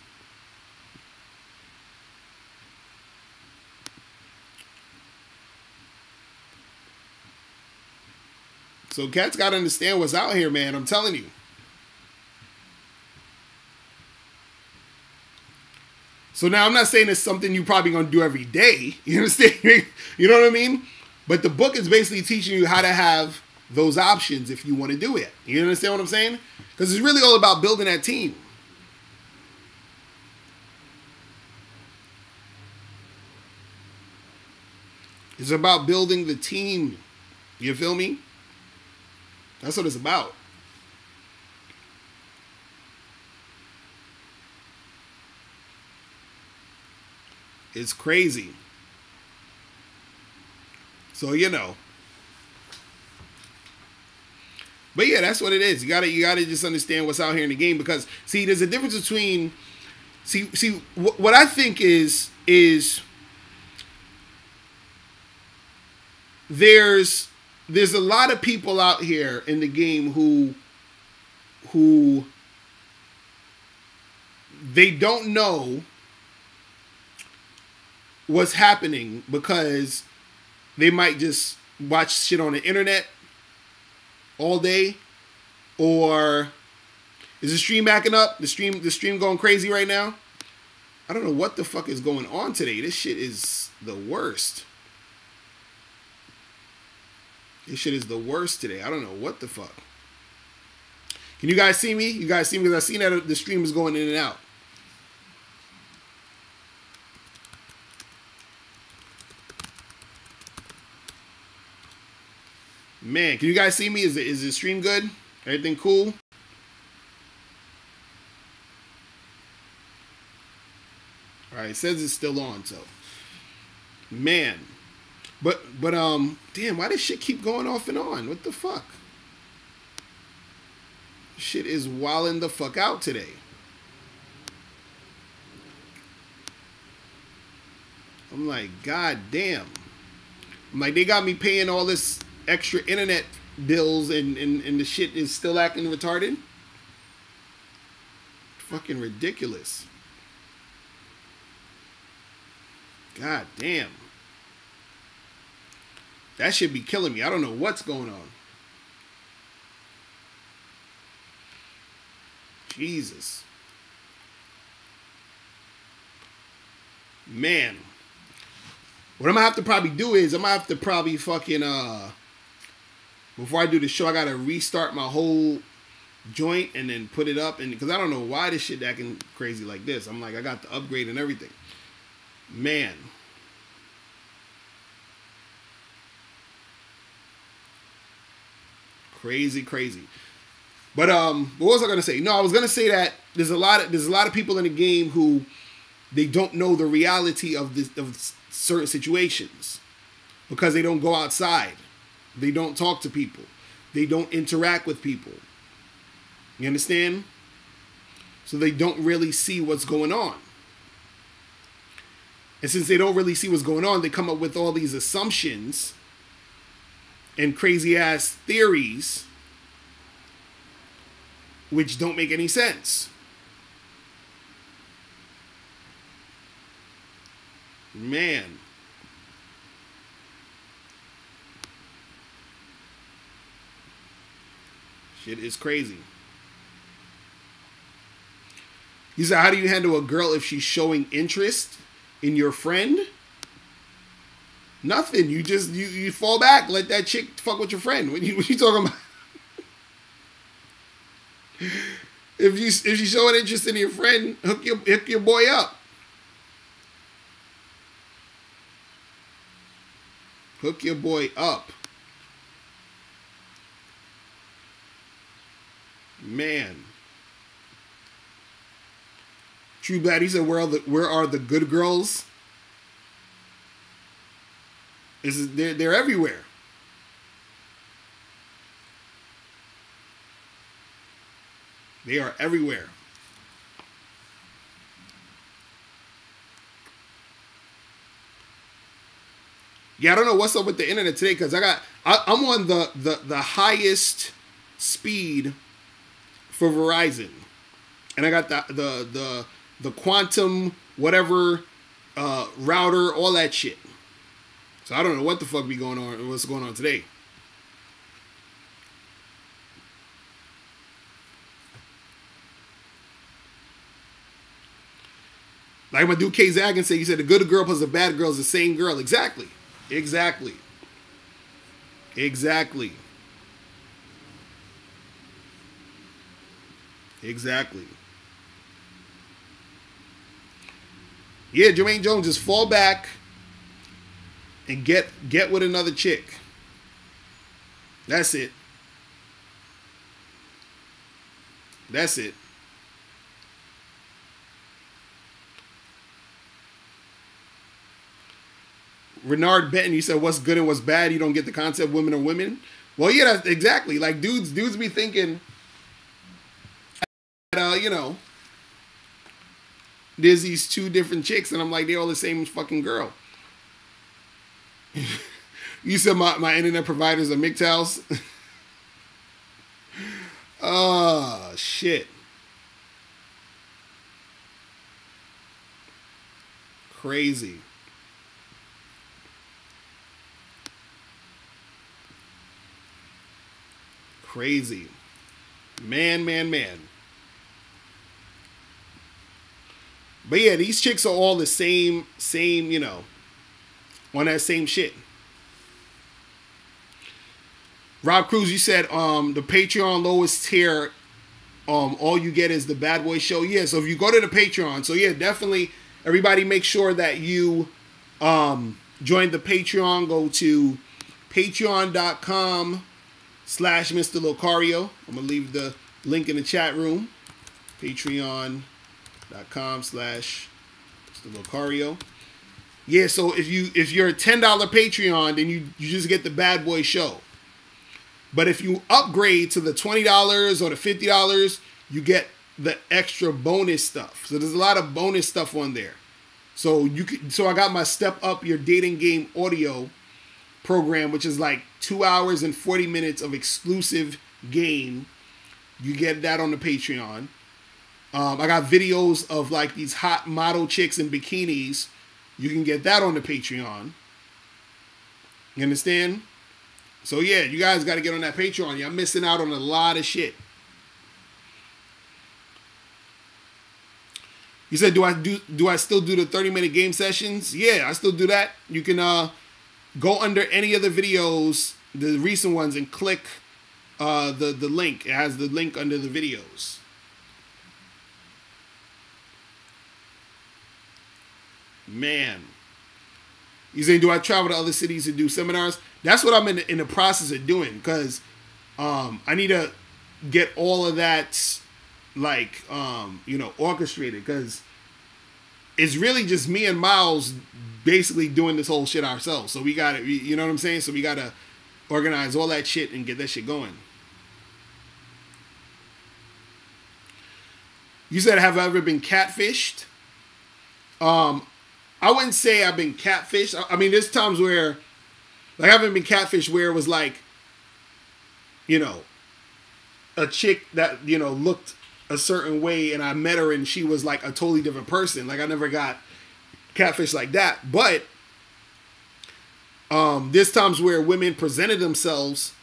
So cats got to understand what's out here, man. I'm telling you. So now I'm not saying it's something you're probably gonna do every day. You understand? You know what I mean? But the book is basically teaching you how to have those options if you want to do it. You understand what I'm saying? Because it's really all about building that team. It's about building the team. You feel me? That's what it's about. It's crazy. So, you know. But yeah, that's what it is. You gotta just understand what's out here in the game, because see, there's a difference between what I think is there's a lot of people out here in the game who they don't know what's happening because they might just watch shit on the internet all day. Or is the stream backing up? The stream going crazy right now? I don't know what the fuck is going on today. This shit is the worst. This shit is the worst today. I don't know what the fuck. Can you guys see me? You guys see me? Because I've seen that the stream is going in and out. Man, can you guys see me? Is the stream good? Everything cool? Alright, it says it's still on, so. Man. But damn, why does shit keep going off and on? What the fuck? Shit is wilding the fuck out today. I'm like, god damn. I'm like, they got me paying all this extra internet bills and the shit is still acting retarded? Fucking ridiculous. God damn. That should be killing me. I don't know what's going on. Jesus. Man. What I'm gonna have to probably do is I'm gonna have to probably fucking before I do the show, I gotta restart my whole joint and then put it up, and because I don't know why this shit acting crazy like this. I'm like, I got the upgrade and everything. Man. Crazy. But what was I gonna say? No, I was gonna say that there's a lot of people in the game who they don't know the reality of certain situations because they don't go outside. They don't talk to people. They don't interact with people. You understand? So they don't really see what's going on. And since they don't really see what's going on, they come up with all these assumptions and crazy ass theories which don't make any sense. Man. Shit is crazy. He said, how do you handle a girl if she's showing interest in your friend? Nothing. You just you fall back. Let that chick fuck with your friend. What you talking about? If she's showing interest in your friend, hook your boy up. Hook your boy up. Man. True Bad, he said, where are the good girls? They're everywhere. They are everywhere. Yeah, I don't know what's up with the internet today because I'm on the highest speed for Verizon, and I got the quantum whatever router, all that shit. So I don't know what the fuck be going on. What's going on today? Like my dude K Zagan said, he said the good girl plus the bad girl is the same girl. Exactly. Exactly. Exactly. Exactly. Yeah, Jermaine Jones, just fall back and get with another chick. That's it. That's it. Renard Benton, you said what's good and what's bad. You don't get the concept women are women. Well, yeah, that's exactly. Like dudes be thinking that, you know, there's these two different chicks, and I'm like, they're all the same fucking girl. You said my internet providers are MGTOWs. Oh, shit. Crazy. Crazy. Man. But yeah, these chicks are all the same, you know, on that same shit. Rob Cruz, you said the Patreon lowest tier, all you get is the Bad Boy Show. Yeah, so if you go to the Patreon, so yeah, definitely everybody make sure that you join the Patreon. Go to patreon.com/Mr. Locario. I'm gonna leave the link in the chat room. Patreon.com/Mr. Locario. Yeah, so if you're a $10 Patreon, then you just get the Bad Boy Show. But if you upgrade to the $20 or the $50, you get the extra bonus stuff. So there's a lot of bonus stuff on there. So I got my Step Up Your Dating Game audio program, which is like 2 hours and 40 minutes of exclusive game. You get that on the Patreon. I got videos of like these hot model chicks in bikinis. You can get that on the Patreon. You understand? So yeah, you guys got to get on that Patreon. Y'all missing out on a lot of shit. You said, do I still do the 30-minute game sessions? Yeah, I still do that. You can go under any of the videos, the recent ones, and click the link. It has the link under the videos. Man. You saying, do I travel to other cities and do seminars? That's what I'm in the process of doing, because I need to get all of that, like, you know, orchestrated, because it's really just me and Miles basically doing this whole shit ourselves. So we got to, you know what I'm saying? So we got to organize all that shit and get that shit going. You said, have I ever been catfished? I wouldn't say I've been catfished. I mean, there's times where, like, I haven't been catfished where it was like, you know, a chick that, you know, looked a certain way and I met her and she was like a totally different person. Like, I never got catfished like that. But there's times where women presented themselves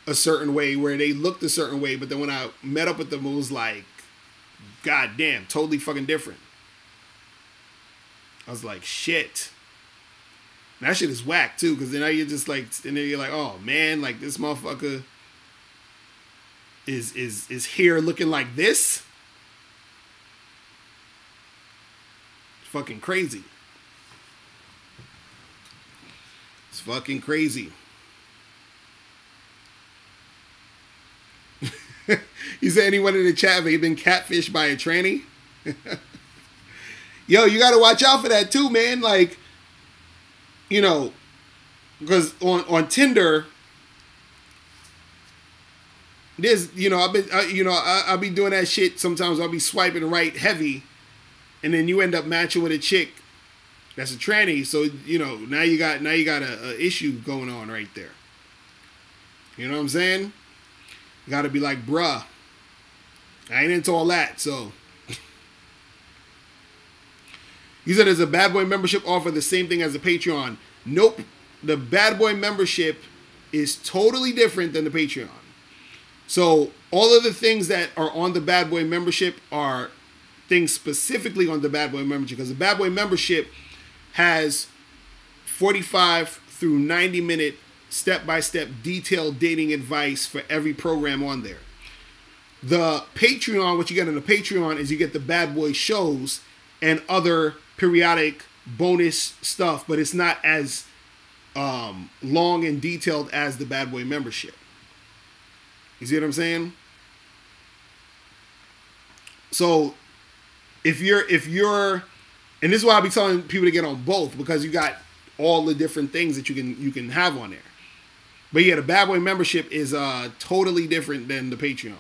a certain way, where they looked a certain way, but then when I met up with them, it was like, God damn, totally fucking different. I was like, shit. And that shit is whack too, because then now you're just like, and then you're like, oh man, like this motherfucker is here looking like this. It's fucking crazy. It's fucking crazy. You said, anyone in the chat, have you been catfished by a tranny? Yo, you got to watch out for that too, man. Like, you know, because on Tinder, there's, you know, I'll be doing that shit. Sometimes I'll be swiping right heavy, and then you end up matching with a chick that's a tranny. So, you know, now you got a issue going on right there. You know what I'm saying? You got to be like, bruh, I ain't into all that. So. You said, there's a Bad Boy membership offer the same thing as a Patreon. Nope. The Bad Boy membership is totally different than the Patreon. So all of the things that are on the Bad Boy membership are things specifically on the Bad Boy membership, because the Bad Boy membership has 45 through 90-minute step-by-step detailed dating advice for every program on there. The Patreon, what you get on the Patreon is you get the Bad Boy shows and other periodic bonus stuff, but it's not as long and detailed as the Bad Boy membership. You see what I'm saying? So if you're, and this is why I be telling people to get on both, because you got all the different things that you can have on there. But yeah, the Bad Boy membership is totally different than the Patreon.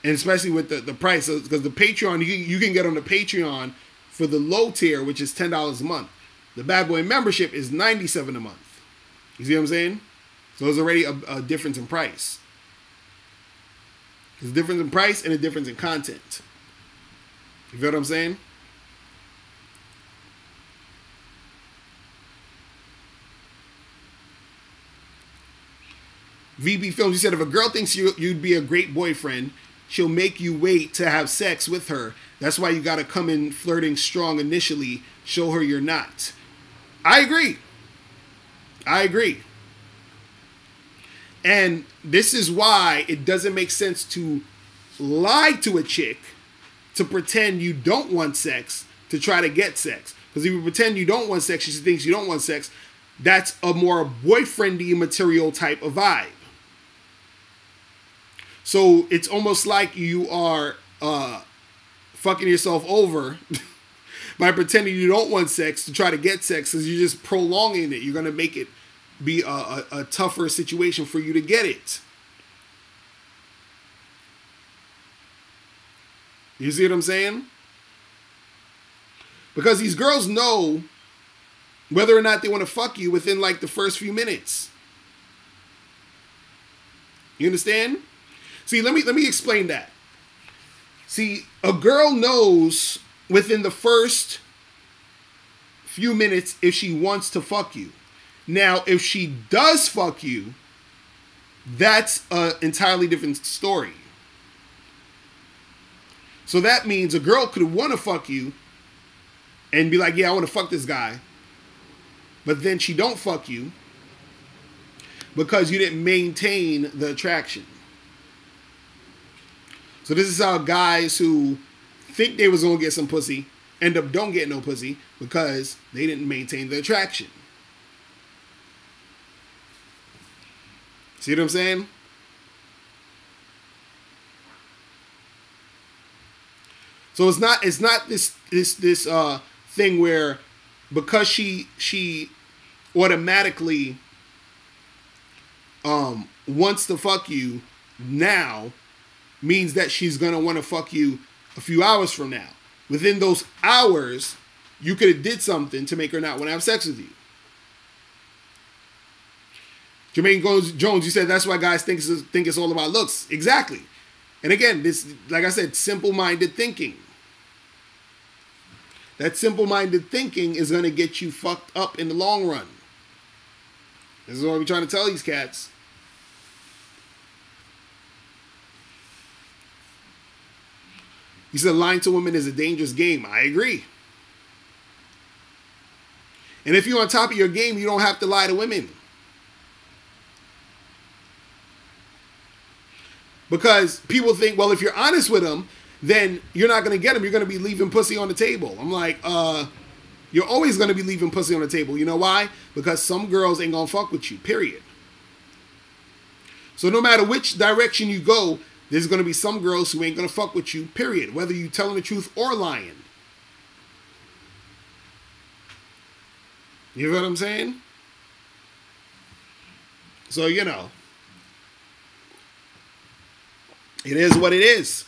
And especially with the price, because the Patreon, you can get on the Patreon for the low tier, which is $10 a month. The Bad Boy membership is $97 a month. You see what I'm saying? So there's already a difference in price. There's a difference in price and a difference in content. You feel what I'm saying? VB Films, you said if a girl thinks you'd be a great boyfriend, she'll make you wait to have sex with her. That's why you got to come in flirting strong initially. Show her you're not. I agree. I agree. And this is why it doesn't make sense to lie to a chick to pretend you don't want sex to try to get sex. Because if you pretend you don't want sex, she thinks you don't want sex. That's a more boyfriendy material type of vibe. So it's almost like you are fucking yourself over by pretending you don't want sex to try to get sex, because you're just prolonging it. You're going to make it be a tougher situation for you to get it. You see what I'm saying? Because these girls know whether or not they want to fuck you within like the first few minutes. You understand? See, let me explain that. See, a girl knows within the first few minutes if she wants to fuck you. Now, if she does fuck you, that's an entirely different story. So that means a girl could want to fuck you and be like, yeah, I want to fuck this guy. But then she don't fuck you because you didn't maintain the attraction. So this is how guys who think they was going to get some pussy end up don't get no pussy because they didn't maintain the attraction. See what I'm saying? So it's not this thing where because she automatically wants to fuck you now means that she's gonna want to fuck you a few hours from now. Within those hours, you could have did something to make her not want to have sex with you. Jermaine Jones, you said that's why guys think it's all about looks. Exactly. And again, this, like I said, simple-minded thinking. That simple-minded thinking is going to get you fucked up in the long run. This is what we're trying to tell these cats. You said lying to women is a dangerous game. I agree. And if you're on top of your game, you don't have to lie to women. Because people think, well, if you're honest with them, then you're not going to get them. You're going to be leaving pussy on the table. I'm like, you're always going to be leaving pussy on the table. You know why? Because some girls ain't going to fuck with you, period. So no matter which direction you go, there's going to be some girls who ain't going to fuck with you, period. Whether you telling the truth or lying. You know what I'm saying? So, you know. It is what it is.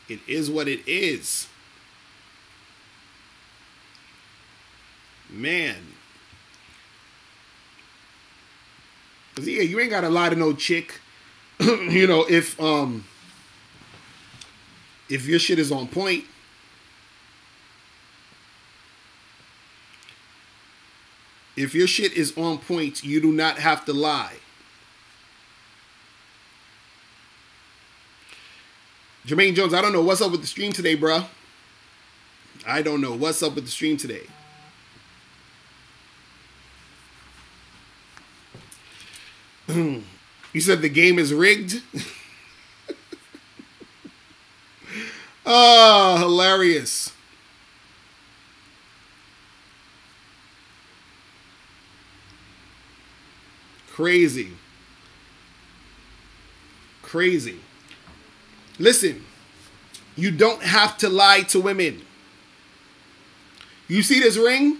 It is what it is. Man. Yeah, you ain't gotta lie to no chick. You know, if your shit is on point. If your shit is on point, you do not have to lie. Jermaine Jones, I don't know what's up with the stream today, bruh. I don't know what's up with the stream today. You said the game is rigged? Oh, hilarious. Crazy. Crazy. Listen, you don't have to lie to women. You see this ring?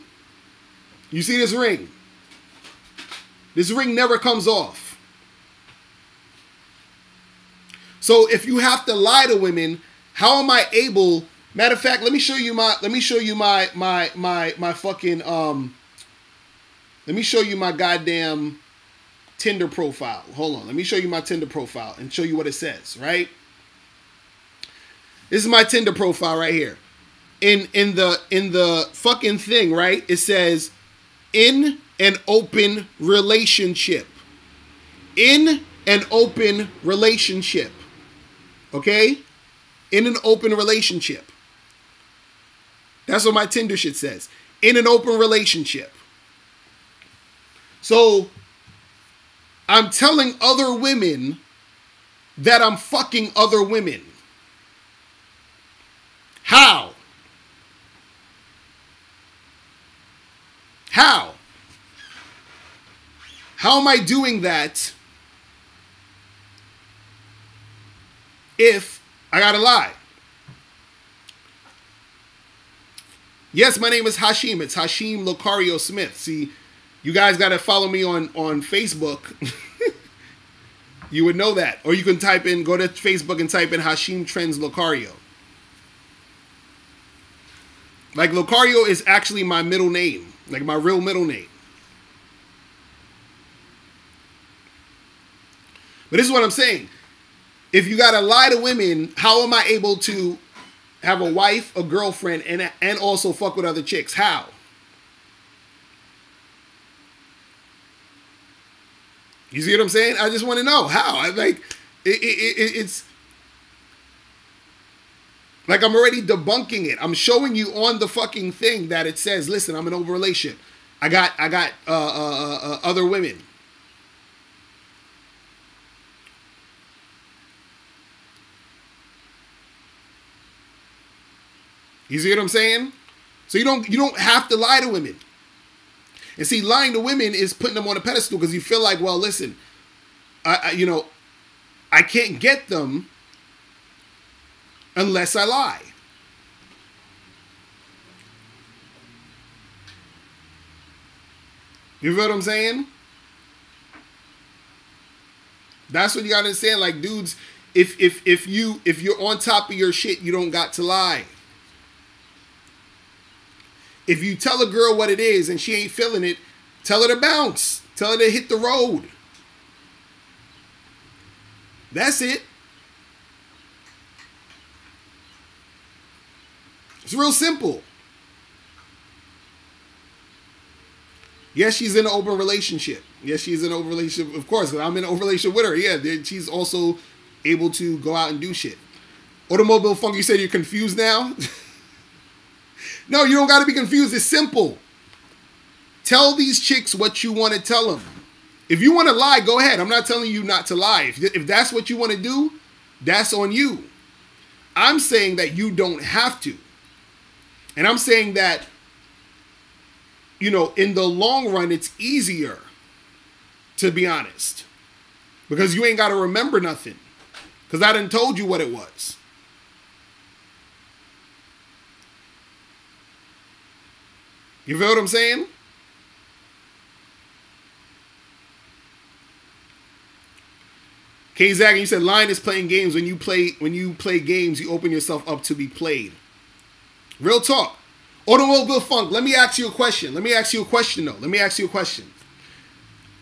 You see this ring? This ring never comes off. So if you have to lie to women, how am I able? Matter of fact, let me show you my fucking let me show you my goddamn Tinder profile. Hold on. Let me show you my Tinder profile and show you what it says, right? This is my Tinder profile right here. In the fucking thing, right? It says in an open relationship. In an open relationship. Okay? In an open relationship. That's what my Tinder shit says. In an open relationship. So I'm telling other women that I'm fucking other women. How? How? How am I doing that if I gotta lie? Yes, my name is Hashim. It's Hashim Locario Smith. See, you guys gotta follow me on Facebook. You would know that. Or you can go to Facebook and type in Hashim Trends Locario. Like, Locario is actually my middle name. Like, my real middle name. But this is what I'm saying. If you gotta lie to women, how am I able to have a wife, a girlfriend, and also fuck with other chicks? How? You see what I'm saying? I just want to know how. It's like I'm already debunking it. I'm showing you on the fucking thing that it says, listen, I'm in an open relationship. I got other women. You see what I'm saying? So you don't have to lie to women. And see, lying to women is putting them on a pedestal because you feel like, well, listen, I can't get them unless I lie. You feel what I'm saying? That's what you gotta understand. Like, dudes, if you're on top of your shit, you don't got to lie. If you tell a girl what it is and she ain't feeling it, tell her to bounce. Tell her to hit the road. That's it. It's real simple. Yes, she's in an open relationship. Yes, she's in an open relationship. Of course, I'm in an open relationship with her. Yeah, she's also able to go out and do shit. Automobile Funk, you said you're confused now? No, you don't got to be confused. It's simple. Tell these chicks what you want to tell them. If you want to lie, go ahead. I'm not telling you not to lie. If that's what you want to do, that's on you. I'm saying that you don't have to. And I'm saying that, in the long run, it's easier, to be honest. Because you ain't got to remember nothing. Because I done told you what it was. You feel what I'm saying? K Zag, you said lying is playing games. When you play games, you open yourself up to be played. Real talk. Automobile Funk, let me ask you a question. Let me ask you a question.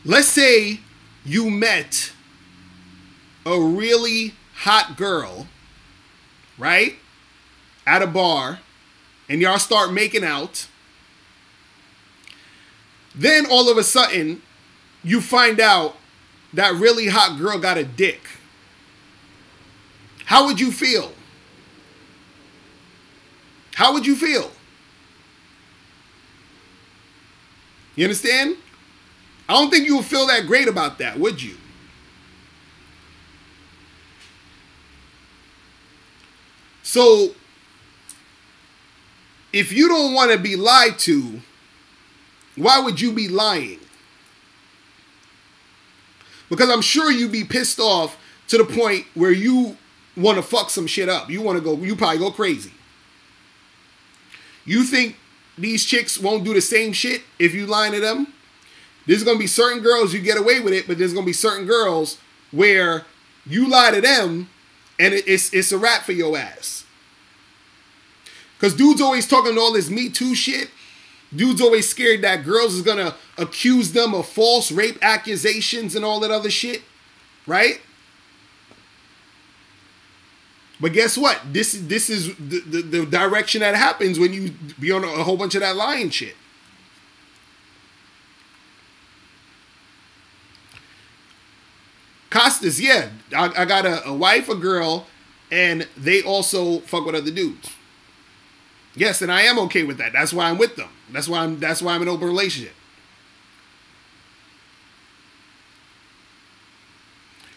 Let's say you met a really hot girl, right? At a bar, and y'all start making out. Then all of a sudden, you find out that really hot girl got a dick. How would you feel? How would you feel? You understand? I don't think you would feel that great about that, would you? So, if you don't want to be lied to, why would you be lying? Because I'm sure you'd be pissed off to the point where you want to fuck some shit up. You probably go crazy. You think these chicks won't do the same shit if you lie to them? There's going to be certain girls you get away with it, but there's going to be certain girls where you lie to them and it's a wrap for your ass. Because dudes always talking all this Me Too shit. Dudes always scared that girls is going to accuse them of false rape accusations and all that other shit. Right? But guess what? This is the direction that happens when you be on a whole bunch of that lying shit. Costas, yeah. I got a wife, a girl, and they also fuck with other dudes. Yes, and I am okay with that. That's why I'm with them. That's why I'm in an open relationship.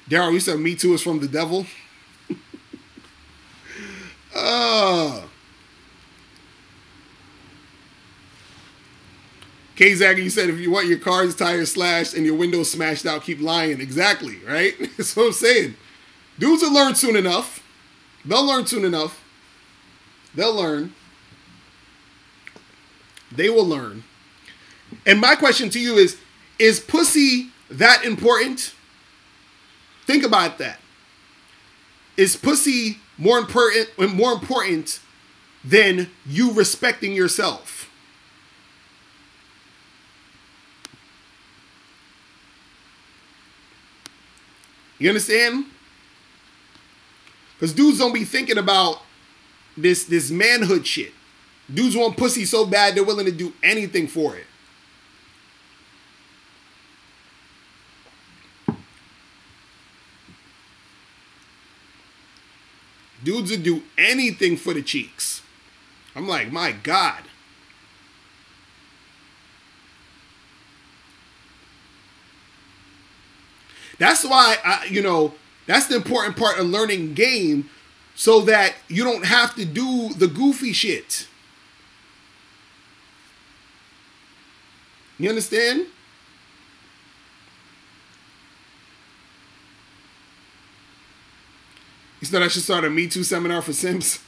Daryl, you said Me Too is from the devil? K-Zag, you said if you want your car's tires slashed and your windows smashed out, keep lying. Exactly, right? That's what I'm saying. Dudes will learn soon enough. They'll learn soon enough. They'll learn. They will learn. And my question to you is pussy that important? Think about that. Is pussy more important than you respecting yourself? You understand? Because dudes don't be thinking about this manhood shit. Dudes want pussy so bad they're willing to do anything for it. Dudes would do anything for the cheeks. I'm like, my God. That's why, that's the important part of learning game so that you don't have to do the goofy shit. You understand? You said I should start a Me Too seminar for Sims?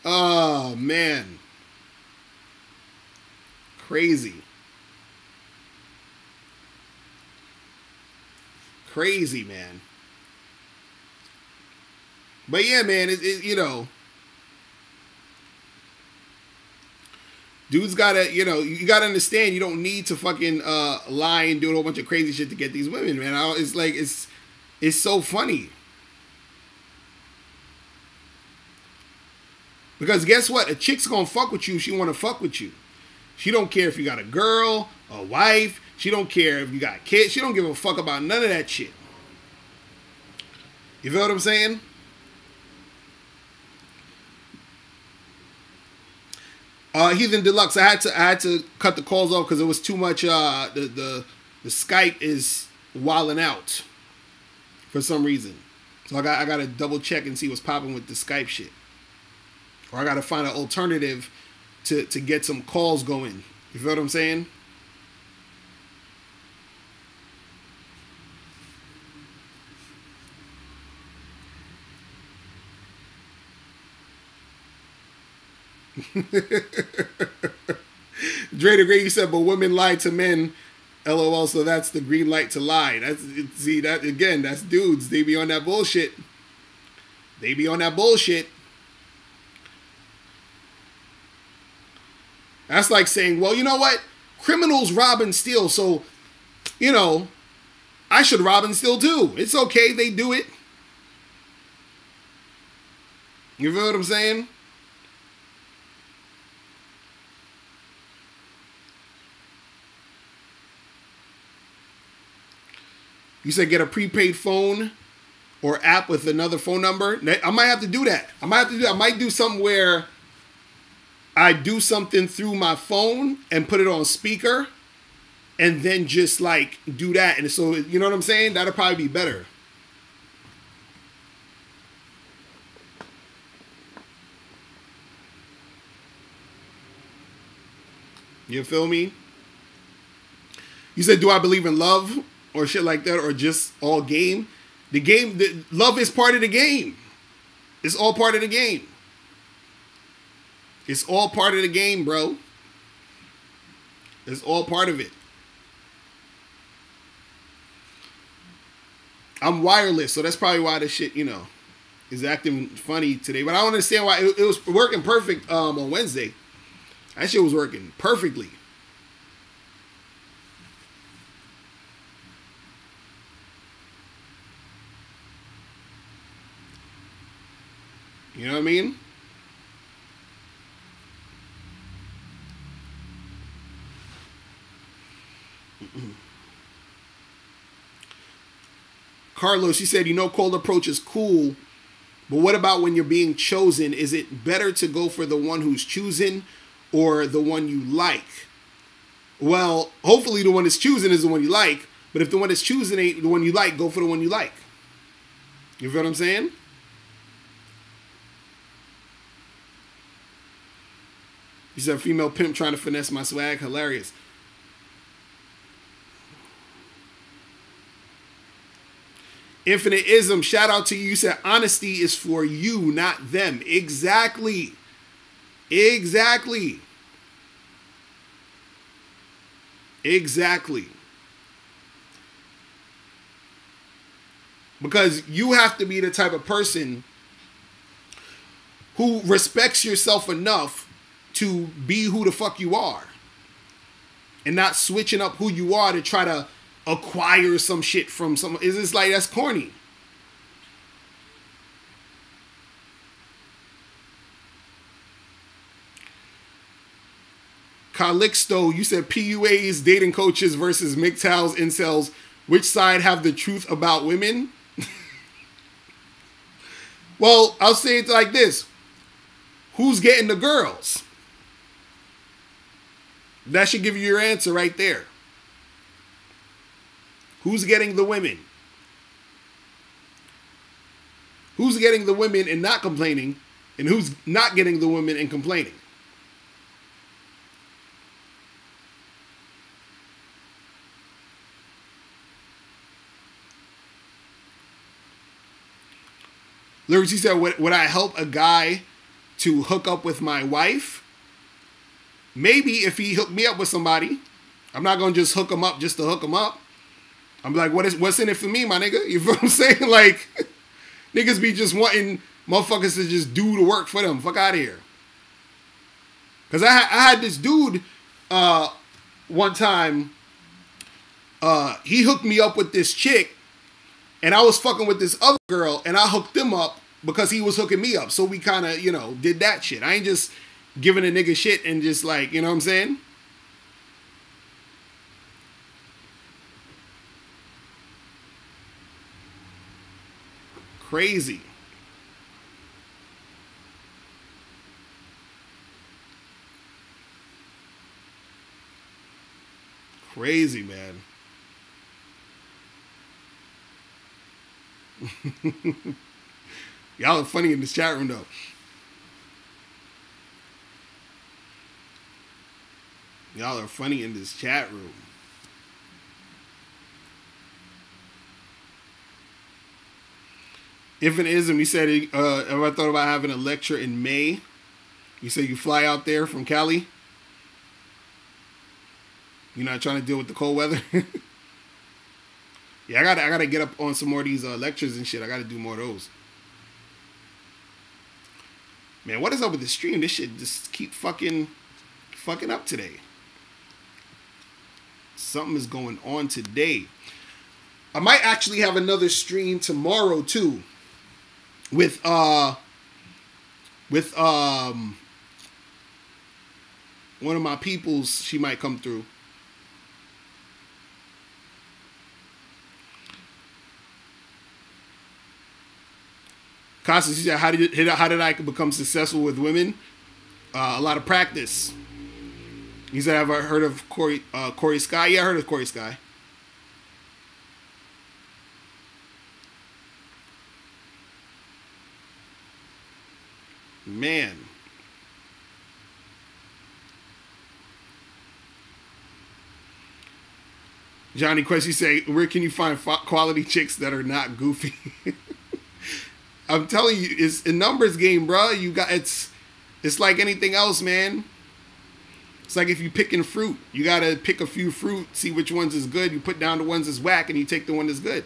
Oh, man. Crazy. Crazy, man. But yeah, man, dudes gotta, you gotta understand you don't need to fucking lie and do a whole bunch of crazy shit to get these women, man. It's like, it's so funny. Because guess what? A chick's gonna fuck with you if she wanna fuck with you. She don't care if you got a girl, a wife. She don't care if you got kids. She don't give a fuck about none of that shit. You feel what I'm saying? Heathen Deluxe. I had to cut the calls off because it was too much. The Skype is wilding out for some reason. So I got to double check and see what's popping with the Skype shit. Or I got to find an alternative to get some calls going. You feel what I'm saying? Dre the Great, you said, but women lie to men. LOL, so that's the green light to lie. See, that again, that's dudes. They be on that bullshit. They be on that bullshit. That's like saying, well, you know what? Criminals rob and steal, so, I should rob and steal too. It's okay, they do it. You feel what I'm saying? You said get a prepaid phone or app with another phone number. I might have to do that. I might do something where I do something through my phone and put it on speaker, and then just like do that. And so, you know what I'm saying? That'll probably be better. You feel me? You said, do I believe in love or shit like that, or just all game? Love is part of the game. It's all part of the game. It's all part of the game, bro. It's all part of it. I'm wireless, so that's probably why this shit, is acting funny today. But I don't understand why it was working perfect on Wednesday. That shit was working perfectly. You know what I mean? Carlos, she said, cold approach is cool, but what about when you're being chosen? Is it better to go for the one who's choosing or the one you like? Well, hopefully the one that's choosing is the one you like, but if the one that's choosing ain't the one you like, go for the one you like. You feel what I'm saying? You said female pimp trying to finesse my swag. Hilarious. Infinite Ism, shout out to you. You said honesty is for you, not them. Exactly. Exactly. Exactly. Because you have to be the type of person who respects yourself enough to be who the fuck you are. And not switching up who you are to try to acquire some shit from someone. Is this like, that's corny. Calixto, you said PUAs, dating coaches versus MGTOWs, incels. Which side have the truth about women? Well, I'll say it like this. Who's getting the girls? That should give you your answer right there. Who's getting the women? Who's getting the women and not complaining? And who's not getting the women and complaining? Lyrics, he said, would I help a guy to hook up with my wife? Maybe if he hooked me up with somebody. I'm not going to just hook him up just to hook him up. I'm like, what's in it for me, my nigga? You feel what I'm saying? Like, niggas be just wanting motherfuckers to just do the work for them. Fuck out of here. Because I had this dude one time, he hooked me up with this chick, and I was fucking with this other girl, and I hooked him up because he was hooking me up. So we kind of, did that shit. I ain't just giving a nigga shit and just like, you know what I'm saying? Crazy. Crazy, man. Y'all are funny in this chat room, though. Y'all are funny in this chat room. Infinism, you said, if I thought about having a lecture in May, you said you fly out there from Cali? You're not trying to deal with the cold weather? Yeah, I gotta get up on some more of these lectures and shit. I gotta do more of those. Man, what is up with the stream? This shit just keep fucking up today. Something is going on today. I might actually have another stream tomorrow too. With one of my peoples. She might come through. Costas, he said, how did I become successful with women? A lot of practice. He said, have I heard of Corey Sky? Yeah, I heard of Corey Sky. Man. Johnny Quessy say, where can you find quality chicks that are not goofy? I'm telling you, it's a numbers game, bro. It's like anything else, man. It's like if you picking fruit, you gotta pick a few fruit, see which ones is good. You put down the ones that's whack, and you take the one that's good.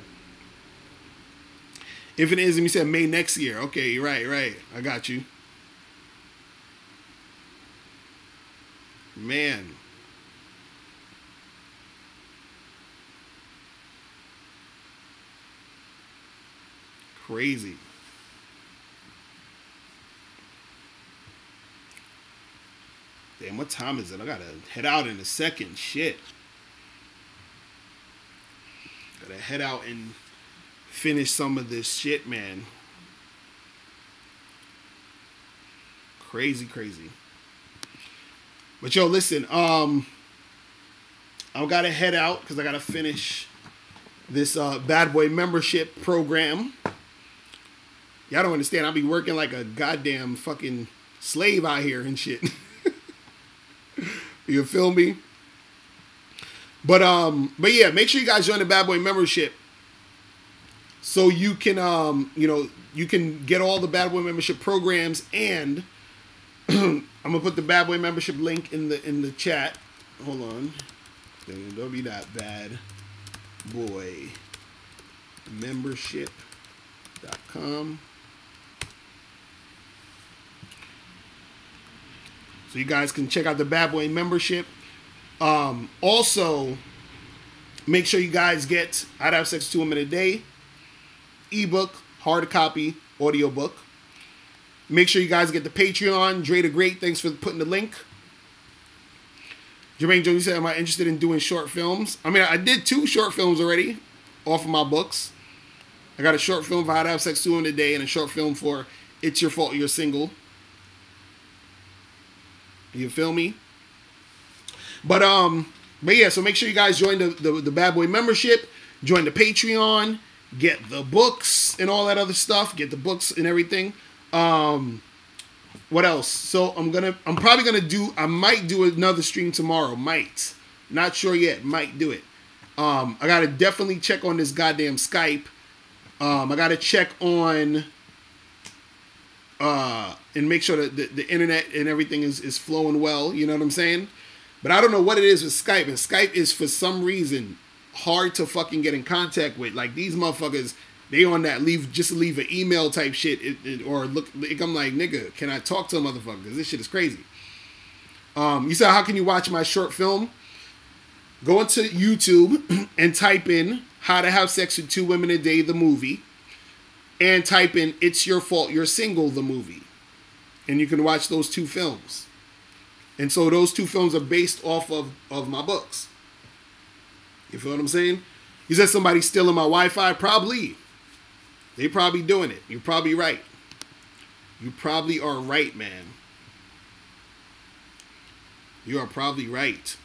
If it isn't, you said May next year. Okay, right. I got you. Man. Crazy. Damn, what time is it? I gotta head out in a second. Shit. Gotta head out and finish some of this shit, man. Crazy. But yo, listen, I gotta head out because I gotta finish this Bad Boy membership program. Y'all don't understand. I'll be working like a goddamn fucking slave out here and shit. You feel me? But yeah, make sure you guys join the Bad Boy membership so you can you can get all the Bad Boy membership programs, and I'm gonna put the Bad Boy membership link in the chat. Hold on. Don't be that Bad Boy membership.com. So you guys can check out the Bad Boy membership. Also, make sure you guys get I'd Have Sex with 2 Women a Day ebook, hard copy, audiobook. Make sure you guys get the Patreon. Dre the Great, thanks for putting the link. Jermaine Jones said, am I interested in doing short films? I mean, I did 2 short films already off of my books. I got a short film for I'd Have Sex 2 Women a Day and a short film for It's Your Fault You're Single. You feel me? But yeah, so make sure you guys join the Bad Boy membership, join the Patreon, get the books and all that other stuff, get the books and everything. What else? So I might do another stream tomorrow. Not sure yet. Might do it. I gotta definitely check on this goddamn Skype. I gotta check on and make sure that the internet and everything is flowing well. You know what I'm saying? But I don't know what it is with Skype. And Skype is, for some reason, hard to fucking get in contact with. Like, these motherfuckers, they on that leave an email type shit. Or look, I'm like, nigga, can I talk to a motherfucker? Because this shit is crazy. You said, how can you watch my short film? Go into YouTube and type in How to Have Sex with 2 Women a Day, the movie. And type in It's Your Fault You're Single, the movie. And you can watch those 2 films. And so those 2 films are based off of my books. You feel what I'm saying? You said somebody's stealing my Wi-Fi? Probably. They probably doing it. You're probably right. You probably are right, man. You are probably right.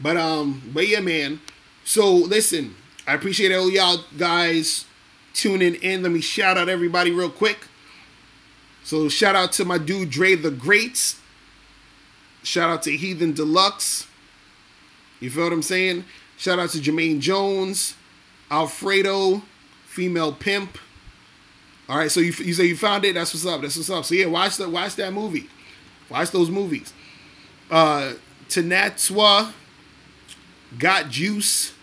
But yeah, man. So listen, I appreciate all y'all guys tuning in. Let me shout out everybody real quick. So shout out to my dude Dre the Great. Shout out to Heathen Deluxe. You feel what I'm saying? Shout out to Jermaine Jones, Alfredo, Female Pimp. All right, so you say you found it. That's what's up. That's what's up. So yeah, watch that movie. Watch those movies. Tanatswa, Got Juice,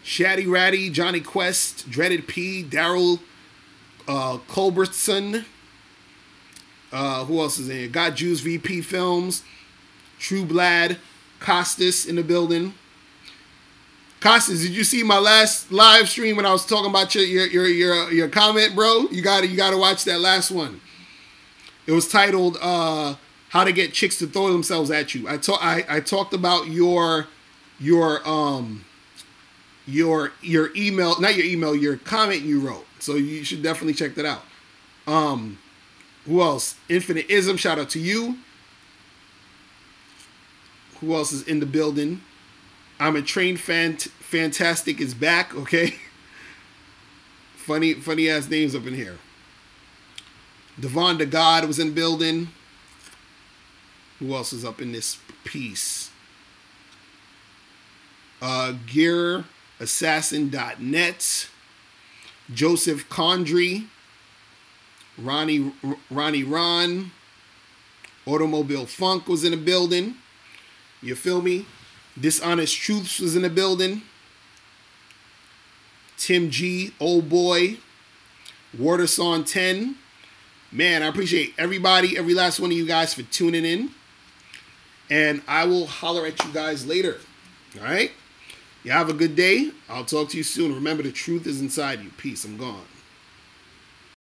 Shaddy Ratty, Johnny Quest, Dreaded P, Daryl Culbertson. Who else is in here? Got Juice, VP Films, True Blad, Costas in the building. Costas, did you see my last live stream when I was talking about your comment, bro? You gotta watch that last one. It was titled "How to Get Chicks to Throw Themselves at You." I talked about your email, not your email, your comment you wrote. So you should definitely check that out. Who else? Infinite Ism, shout out to you. Who else is in the building? I'm a trained fantastic is back, okay? Funny ass names up in here. Devon the God was in the building. Who else is up in this piece? GearAssassin.net. Joseph Condry. Ronnie Ron. Automobile Funk was in the building. You feel me? Dishonest Truths was in the building. Tim G, Old Boy. Waterson 10. Man, I appreciate everybody, every last one of you guys for tuning in. And I will holler at you guys later. All right? You have a good day. I'll talk to you soon. Remember, the truth is inside you. Peace. I'm gone.